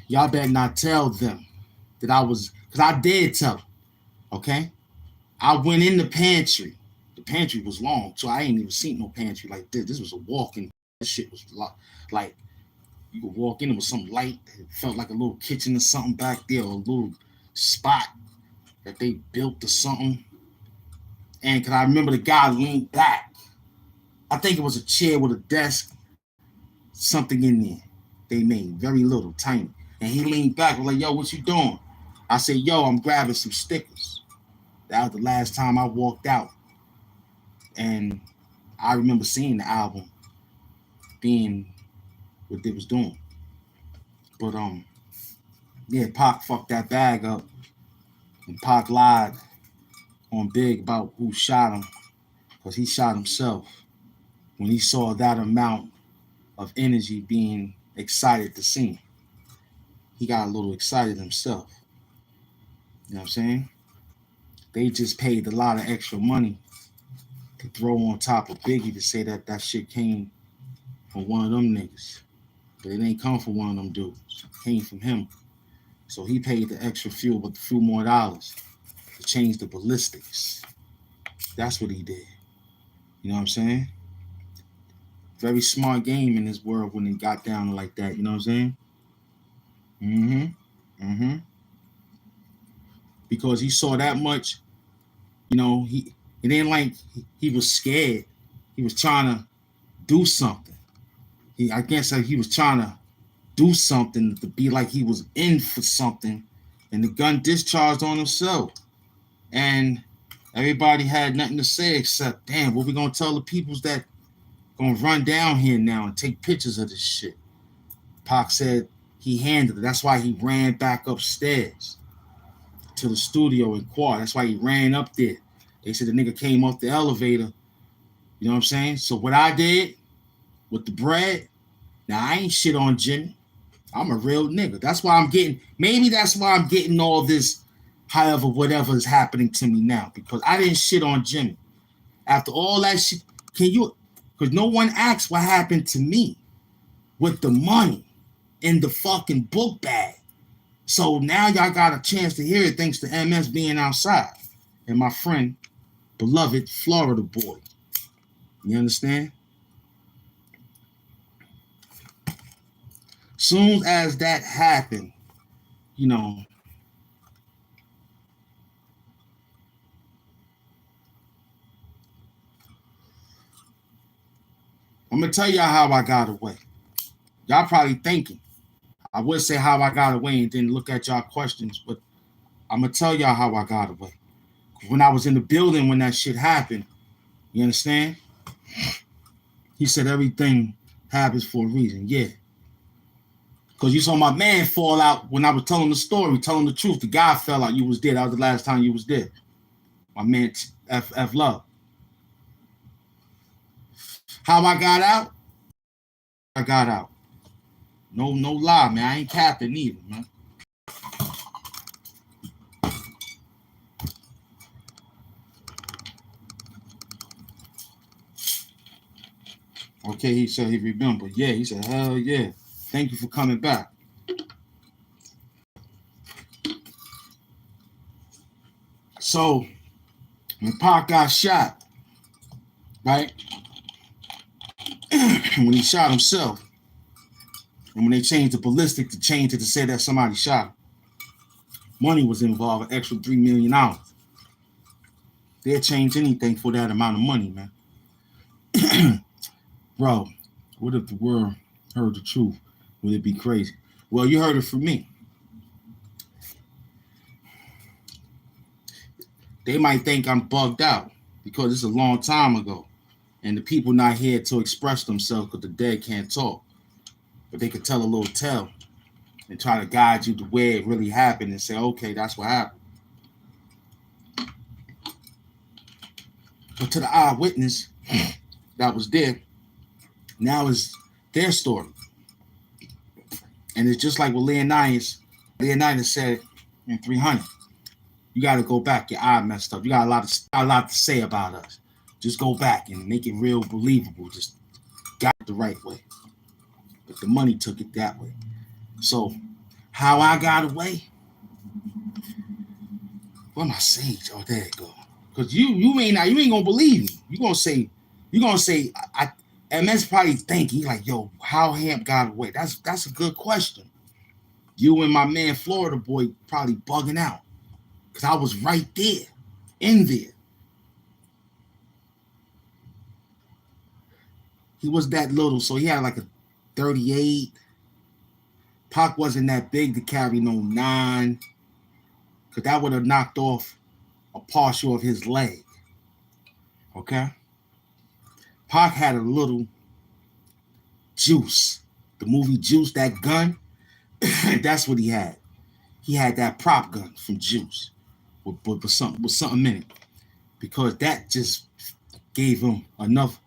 Y'all better not tell them that I was, because I did tell them, okay? I went in the pantry. The pantry was long, so I ain't even seen no pantry like this. This was a walk-in. This shit was like you could walk in, it was some light. It felt like a little kitchen or something back there, or a little spot that they built or something. And cause I remember the guy leaned back. I think it was a chair with a desk, something in there. They made very little, tiny. And he leaned back, was like, yo, what you doing? I said, yo, I'm grabbing some stickers. That was the last time I walked out. And I remember seeing the album being what they was doing. But yeah, Pac fucked that bag up. And Pac lied on Big about who shot him, because he shot himself when he saw that amount of energy being excited to see him. He got a little excited himself. You know what I'm saying? They just paid a lot of extra money to throw on top of Biggie to say that that shit came from one of them niggas. But it ain't come from one of them dudes. It came from him. So he paid the extra few, but a few more dollars to change the ballistics. That's what he did. You know what I'm saying? Very smart game in this world when it got down like that. You know what I'm saying? Mm-hmm. Mm-hmm. Because he saw that much, it ain't like he was scared. He was trying to do something. I guess he was trying to do something to be like he was in for something, and the gun discharged on himself. And everybody had nothing to say except, damn, what we gonna tell the peoples that gonna run down here now and take pictures of this shit? Pac said he handled it. That's why he ran back upstairs to the studio in Quad. That's why he ran up there. They said the nigga came off the elevator. You know what I'm saying? So what I did with the bread, now I ain't shit on Jimmy. I'm a real nigga. That's why maybe that's why I'm getting all this, however, whatever is happening to me now. Because I didn't shit on Jimmy. After all that shit, because no one asked what happened to me with the money in the fucking book bag. So now y'all got a chance to hear it thanks to MS being outside. And my friend, beloved Florida boy. You understand? Soon as that happened, you know, I'm going to tell y'all how I got away. Y'all probably thinking. I would say how I got away and then look at y'all questions, but I'm going to tell y'all how I got away. When I was in the building when that shit happened, you understand? He said everything happens for a reason. Yeah. Because you saw my man fall out when I was telling the story, telling the truth. The guy fell out. You was there. That was the last time you was there. My man, F Love. How I got out? I got out. No lie, man. I ain't capping either, man. Okay, he said he remembered. Yeah, he said, hell yeah. Thank you for coming back. So, when Pac got shot, right? When he shot himself, and when they changed the ballistic to change it to say that somebody shot him, money was involved, an extra $3 million. They'll change anything for that amount of money, man. Bro, what if the world heard the truth? Would it be crazy? Well, you heard it from me. They might think I'm bugged out because it's a long time ago and the people not here to express themselves because the dead can't talk. But they could tell a little tale and try to guide you to where it really happened and say, okay, that's what happened. But to the eyewitness that was there, now is their story. And it's just like with Leonidas. Leonidas said in 300, you got to go back. Your eye messed up. You got a lot to say about us. Just go back and make it real believable. Just got it the right way. But the money took it that way. So how I got away? Where my sage? Oh, there it go. Because you ain't gonna believe me. You gonna say MS probably thinking like, yo, how Hamp got away? That's a good question. You and my man Florida boy probably bugging out. Because I was right there, in there. He was that little, so he had like a 38. Pac wasn't that big to carry no 9. Because that would have knocked off a partial of his leg. Okay? Pac had a little Juice. The movie Juice, that gun, that's what he had. He had that prop gun from Juice with something in it. Because that just gave him enough.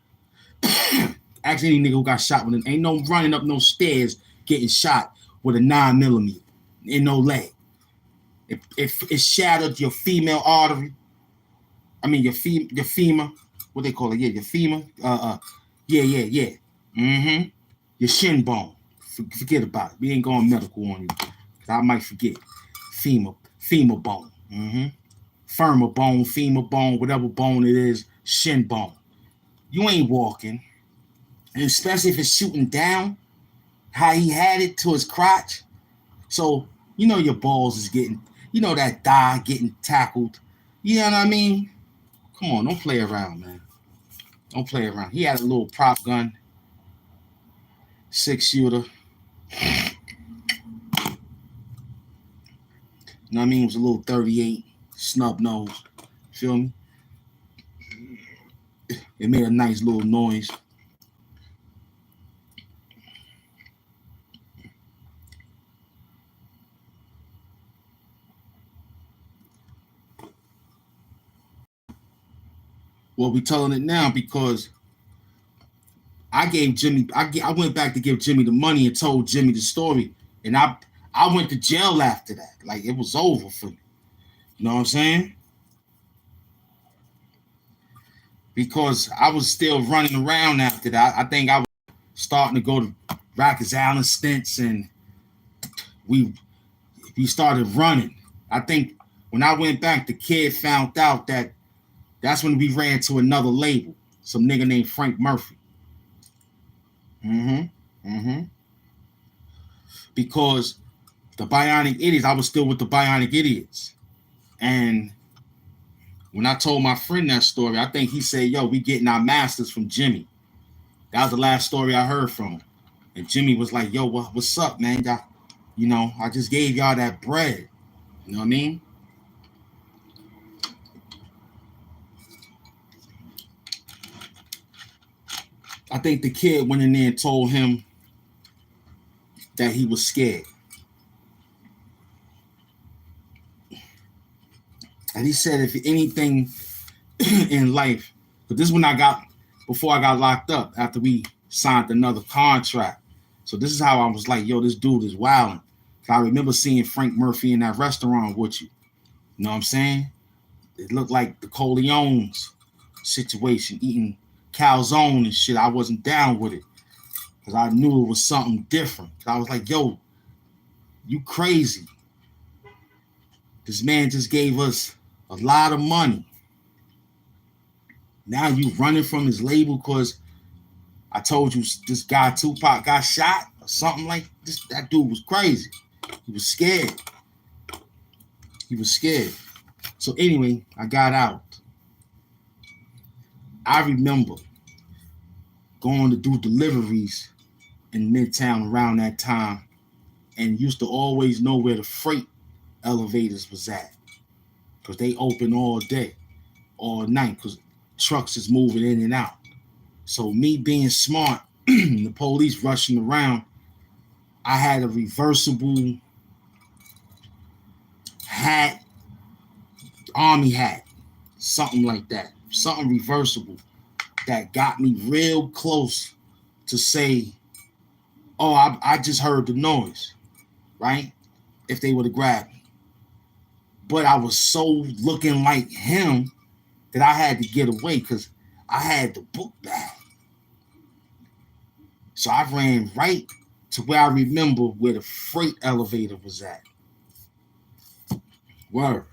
Ask any nigga who got shot with it. Ain't no running up no stairs getting shot with a 9mm in no leg. If it shattered your female artery, I mean your femur, what they call it? Yeah, your femur. Yeah. Mm-hmm. Your shin bone. Forget about it. We ain't going medical on you. Cause I might forget. Femur bone. Mm-hmm. Femur bone, whatever bone it is, shin bone. You ain't walking. And especially if it's shooting down, how he had it to his crotch. So, your balls is getting, that thigh getting tackled. You know what I mean? Come on, don't play around, man. Don't play around. He had a little prop gun. 6 shooter. You know what I mean? It was a little 38, snub nose. Feel me? It made a nice little noise. Well, we telling it now because I gave Jimmy. I went back to give Jimmy the money and told Jimmy the story, and I went to jail after that. Like it was over for me. You know what I'm saying? Because I was still running around after that. I think I was starting to go to Rikers Island stints, and we started running. I think when I went back, the kid found out that that's when we ran to another label, some nigga named Frank Murphy. Because the Bionic Idiots, I was still with the Bionic Idiots. And when I told my friend that story, I think he said, yo, we getting our masters from Jimmy. That was the last story I heard from him. And Jimmy was like, yo, what's up, man? I just gave y'all that bread. You know what I mean? I think the kid went in there and told him that he was scared. And he said, if anything in life, but this is when before I got locked up, after we signed another contract. So this is how I was like, yo, this dude is wilding. I remember seeing Frank Murphy in that restaurant with you. You know what I'm saying? It looked like the Corleone's situation, eating calzone and shit. I wasn't down with it because I knew it was something different. I was like, yo, you crazy. This man just gave us a lot of money. Now you running from his label because I told you this guy Tupac got shot or something like this. That dude was crazy. He was scared. So anyway, I got out. I remember going to do deliveries in Midtown around that time and used to always know where the freight elevators was at because they open all day, all night because trucks is moving in and out. So me being smart, the police rushing around, I had a reversible hat, army hat, something like that, something reversible that got me real close to say, oh, I just heard the noise, right? If they would have grabbed me. But I was so looking like him that I had to get away because I had the book bag. So I ran right to where I remember where the freight elevator was at. Word.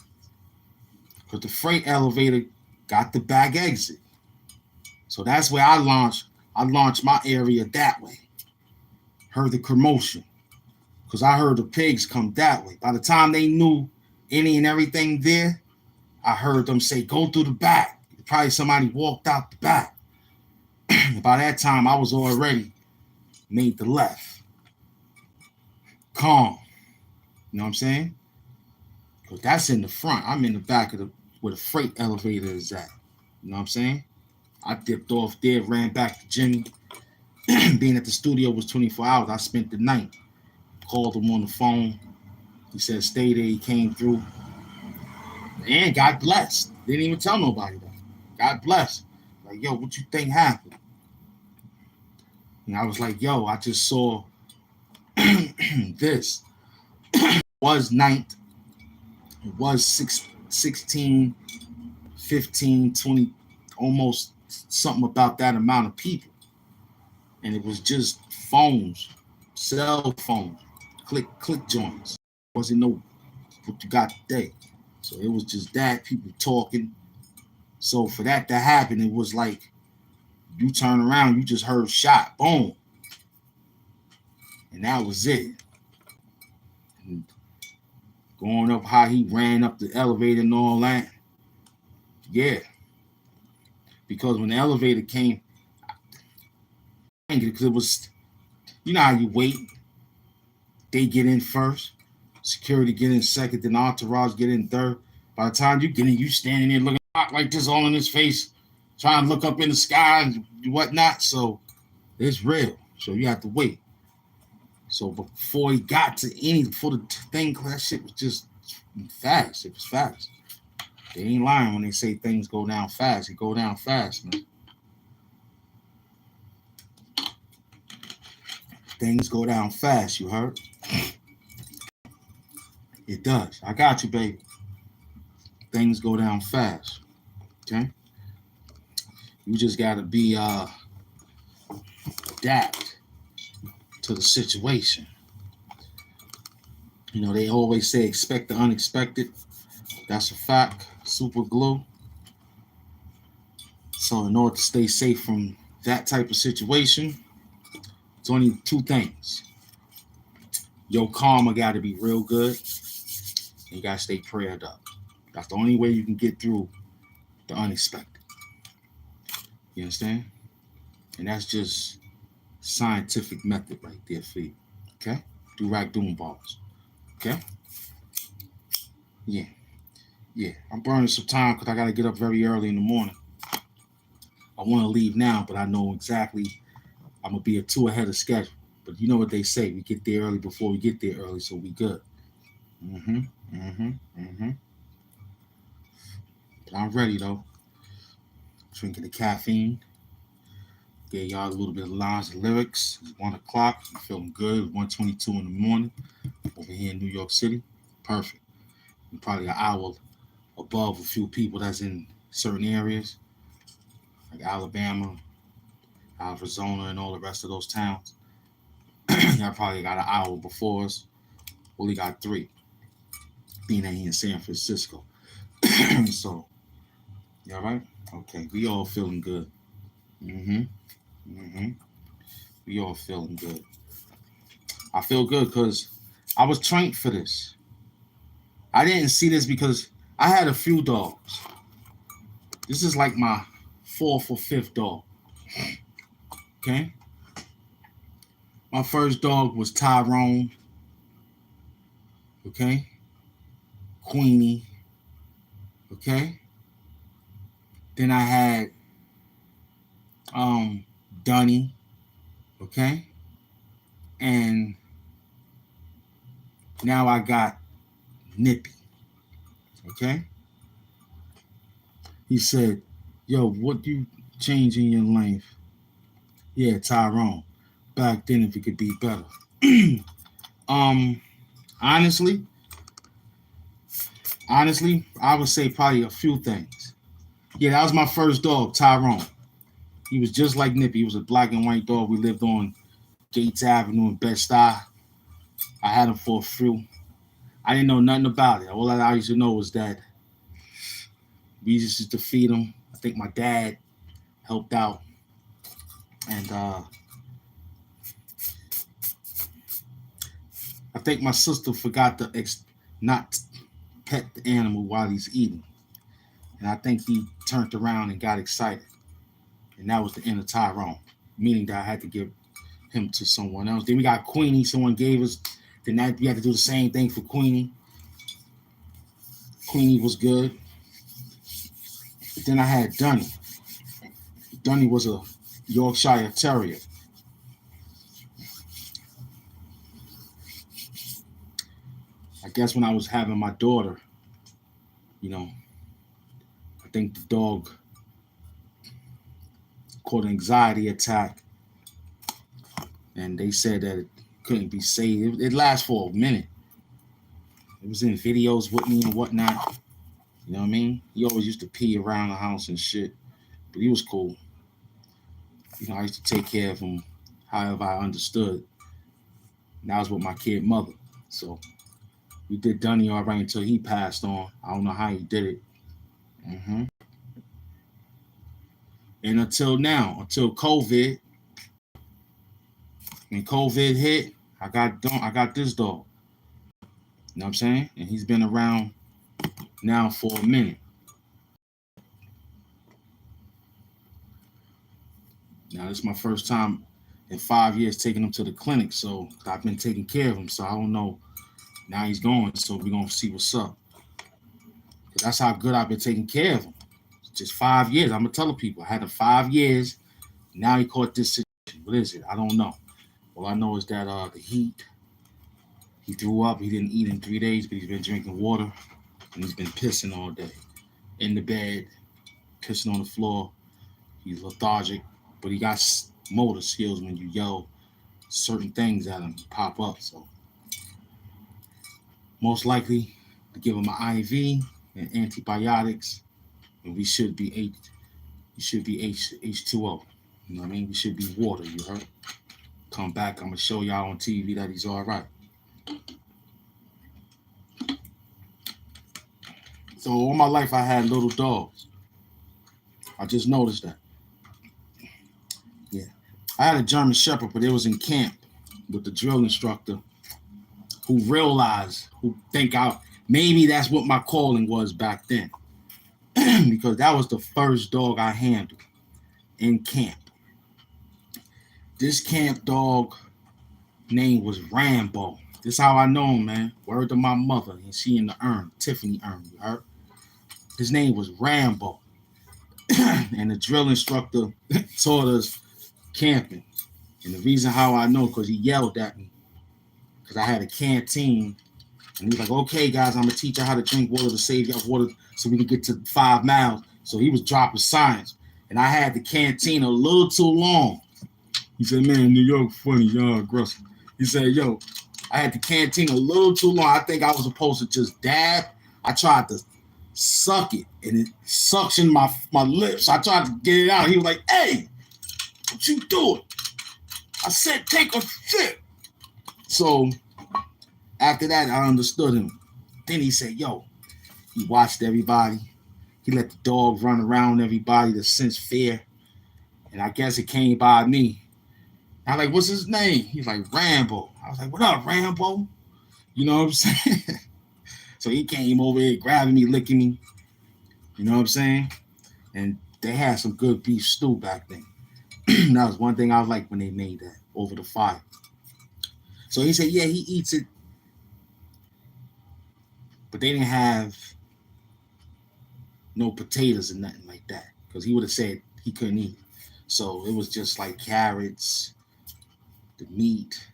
Because the freight elevator got the back exit. So that's where I launched my area that way. Heard the commotion. Because I heard the pigs come that way. By the time they knew any and everything there, I heard them say, go through the back. Probably somebody walked out the back. By that time, I was already made the left. Calm. You know what I'm saying? Because that's in the front. I'm in the back of where the freight elevator is at. You know what I'm saying? I dipped off there, ran back to Jimmy. Being at the studio was 24 hours. I spent the night. Called him on the phone. He said, stay there. He came through. And God blessed. Didn't even tell nobody that. God bless. Like, yo, what you think happened? And I was like, yo, I just saw this. It was night. It was 16, 15, 20, almost something about that amount of people. And it was just phones, cell phones, click joints. Wasn't no what you got today. So it was just that, people talking. So for that to happen, it was like you turn around, you just heard shot, boom. And that was it. And going up how he ran up the elevator and all that. Yeah. Because when the elevator came, because it was You know how you wait. They get in first, security get in second, then entourage get in third. By the time you get in, you standing there looking like this all in his face, trying to look up in the sky and whatnot. So it's real. So you have to wait. So before he got to before the thing, that shit was just fast. It was fast. They ain't lying when they say things go down fast. It go down fast, man. Things go down fast, you heard? It does. I got you, baby. Things go down fast. Okay? You just gotta be adapt to the situation. You know, they always say expect the unexpected. That's a fact. Super glue. So in order to stay safe from that type of situation, it's only two things. Your karma got to be real good. And you got to stay prayed up. That's the only way you can get through the unexpected. You understand? And that's just scientific method right there for you. Okay? Do rack doom balls. Okay? Yeah. Yeah. I'm burning some time because I got to get up very early in the morning. I want to leave now, but I know exactly I'm going to be 2 ahead of schedule. But you know what they say. We get there early before we get there early, so we good. But I'm ready, though. Drinking the caffeine. Gave y'all a little bit of lines and lyrics. It's 1 o'clock. I'm feeling good. 1:22 in the morning over here in New York City. Perfect. I'm probably an hour above a few people that's in certain areas, like Alabama, Arizona, and all the rest of those towns. Y'all probably got an hour before us. Only got 3, being that he in San Francisco. So, you all right? Okay, we all feeling good. We all feeling good. I feel good because I was trained for this. I didn't see this because I had a few dogs. This is like my 4th or 5th dog. Okay? My first dog was Tyrone. Okay? Queenie. Okay? Then I had Dunny. Okay? And now I got Nippy. Okay? He said, yo, what you change in your life? Yeah, Tyrone. Back then if it could be better. Honestly, I would say probably a few things. Yeah, that was my first dog, Tyrone. He was just like Nippy. He was a black and white dog. We lived on Gates Avenue in Bed-Stuy. I had him for a few. I didn't know nothing about it. All I used to know was that we used to feed him. I think my dad helped out. And I think my sister forgot to not pet the animal while he's eating. And I think he turned around and got excited. And that was the end of Tyrone, meaning that I had to give him to someone else. Then we got Queenie, someone gave us. Then that we had to do the same thing for Queenie. Queenie was good. But then I had Dunny. Dunny was a Yorkshire Terrier. I guess when I was having my daughter, you know, I think the dog caught an anxiety attack. And they said that it couldn't be saved. It lasted for a minute. It was in videos with me and whatnot. You know what I mean? He always used to pee around the house and shit. But he was cool. You know, I used to take care of him however I understood. And that was with my kid mother. So we did Dunny all right until he passed on. I don't know how he did it. And until now, until COVID, when COVID hit, I got this dog. You know what I'm saying? And he's been around now for a minute. Now, this is my first time in 5 years taking him to the clinic. So I've been taking care of him. So I don't know. Now he's going. So we're going to see what's up. That's how good I've been taking care of him. Just 5 years. I'm going to tell the people. I had him 5 years. Now he caught this situation. What is it? I don't know. All I know is that the heat, he threw up. He didn't eat in 3 days, but he's been drinking water. And he's been pissing all day. In the bed, pissing on the floor. He's lethargic. But he got motor skills when you yell certain things at him, pop up. So most likely to give him an IV and antibiotics, and we should be H2O. You know what I mean? We should be water, you heard? Come back, I'm gonna show y'all on TV that he's all right. So all my life I had little dogs. I just noticed that. Yeah. I had a German Shepherd, but it was in camp with the drill instructor who realized, who think maybe that's what my calling was back then. Because that was the first dog I handled in camp. This camp dog name was Rambo. This is how I know him, man. Word to my mother. And she in the urn, Tiffany urn, you heard? His name was Rambo. And the drill instructor taught us camping. And the reason how I know, because he yelled at me. Because I had a canteen. And he was like, okay, guys, I'm going to teach you how to drink water to save y'all water so we can get to 5 miles. So he was dropping signs. And I had the canteen a little too long. He said, man, New York funny, y'all aggressive. He said, yo, I had the canteen a little too long. I think I was supposed to just dab. I tried to suck it, and it suctioned my lips. I tried to get it out. He was like, hey, what you doing? I said, take a sip. So after that, I understood him. Then he said, yo, he watched everybody. He let the dog run around everybody to sense fear. And I guess it came by me. I was like, what's his name? He's like, Rambo. I was like, what up, Rambo? You know what I'm saying? So he came over here grabbing me, licking me. You know what I'm saying? And they had some good beef stew back then. That was one thing I liked when they made that over the fire. So he said, yeah, he eats it. But they didn't have no potatoes or nothing like that. Because he would have said he couldn't eat it. So it was just like carrots, the meat,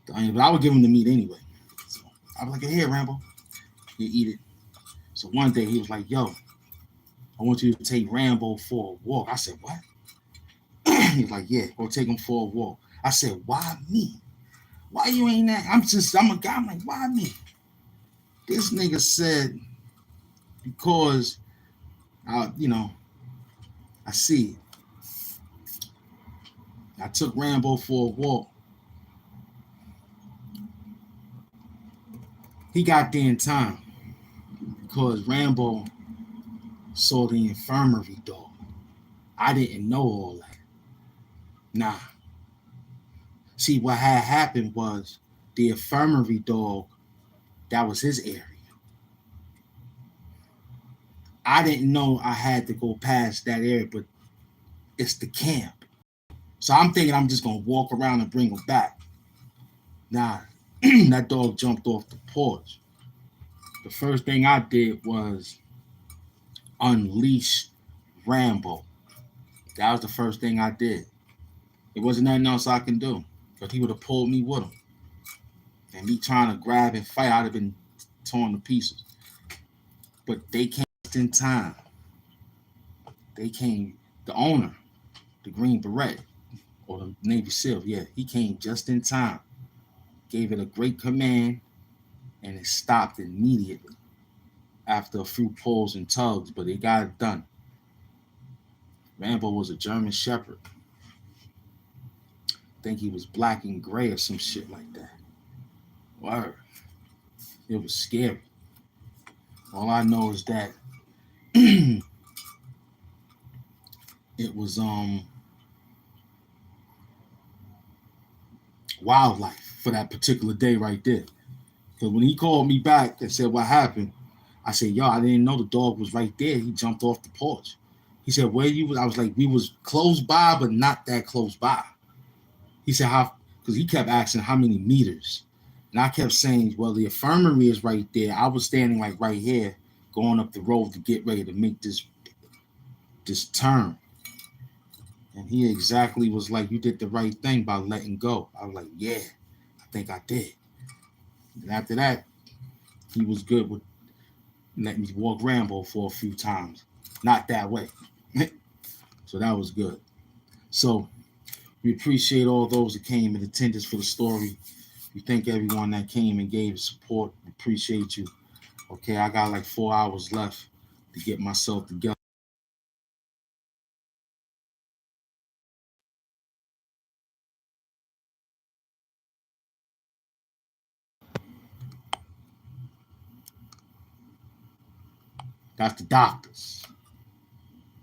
the onion. But I would give him the meat anyway. So I was like, here, Rambo, you eat it. So one day he was like, yo, I want you to take Rambo for a walk. I said, what? He was like, yeah, go take him for a walk. I said, why me? Why you ain't that? I'm a guy. I'm like, why me? This nigga said, because, I see it. I took Rambo for a walk. He got there in time because Rambo saw the infirmary dog. I didn't know all that. Nah. See, what had happened was the infirmary dog, that was his area. I didn't know I had to go past that area, but it's the camp. So I'm thinking I'm just going to walk around and bring him back. Nah, that dog jumped off the porch. The first thing I did was unleash Rambo. That was the first thing I did. It wasn't nothing else I can do, because he would have pulled me with him. And me trying to grab and fight, I'd have been torn to pieces. But they came in time. They came, the owner, the Green Beret, or the Navy SEAL, yeah, he came just in time. Gave it a great command, and it stopped immediately after a few pulls and tugs, but it got it done. Rambo was a German Shepherd. I think he was black and gray or some shit like that. Word. It was scary. All I know is that it was wildlife for that particular day right there. Because when he called me back and said what happened, I said, yo, I didn't know the dog was right there. He jumped off the porch. He said, where you was? I was like, we was close by, but not that close by. He said, how? Because he kept asking how many meters. And I kept saying, well, the infirmary is right there. I was standing like right here, going up the road to get ready to make this turn. And he exactly was like, you did the right thing by letting go. I was like, yeah, I think I did. And after that, he was good with letting me walk Rambo for a few times. Not that way. So that was good. So we appreciate all those that came in attendance for the story. We thank everyone that came and gave support. We appreciate you. Okay, I got like 4 hours left to get myself together. That's the doctors.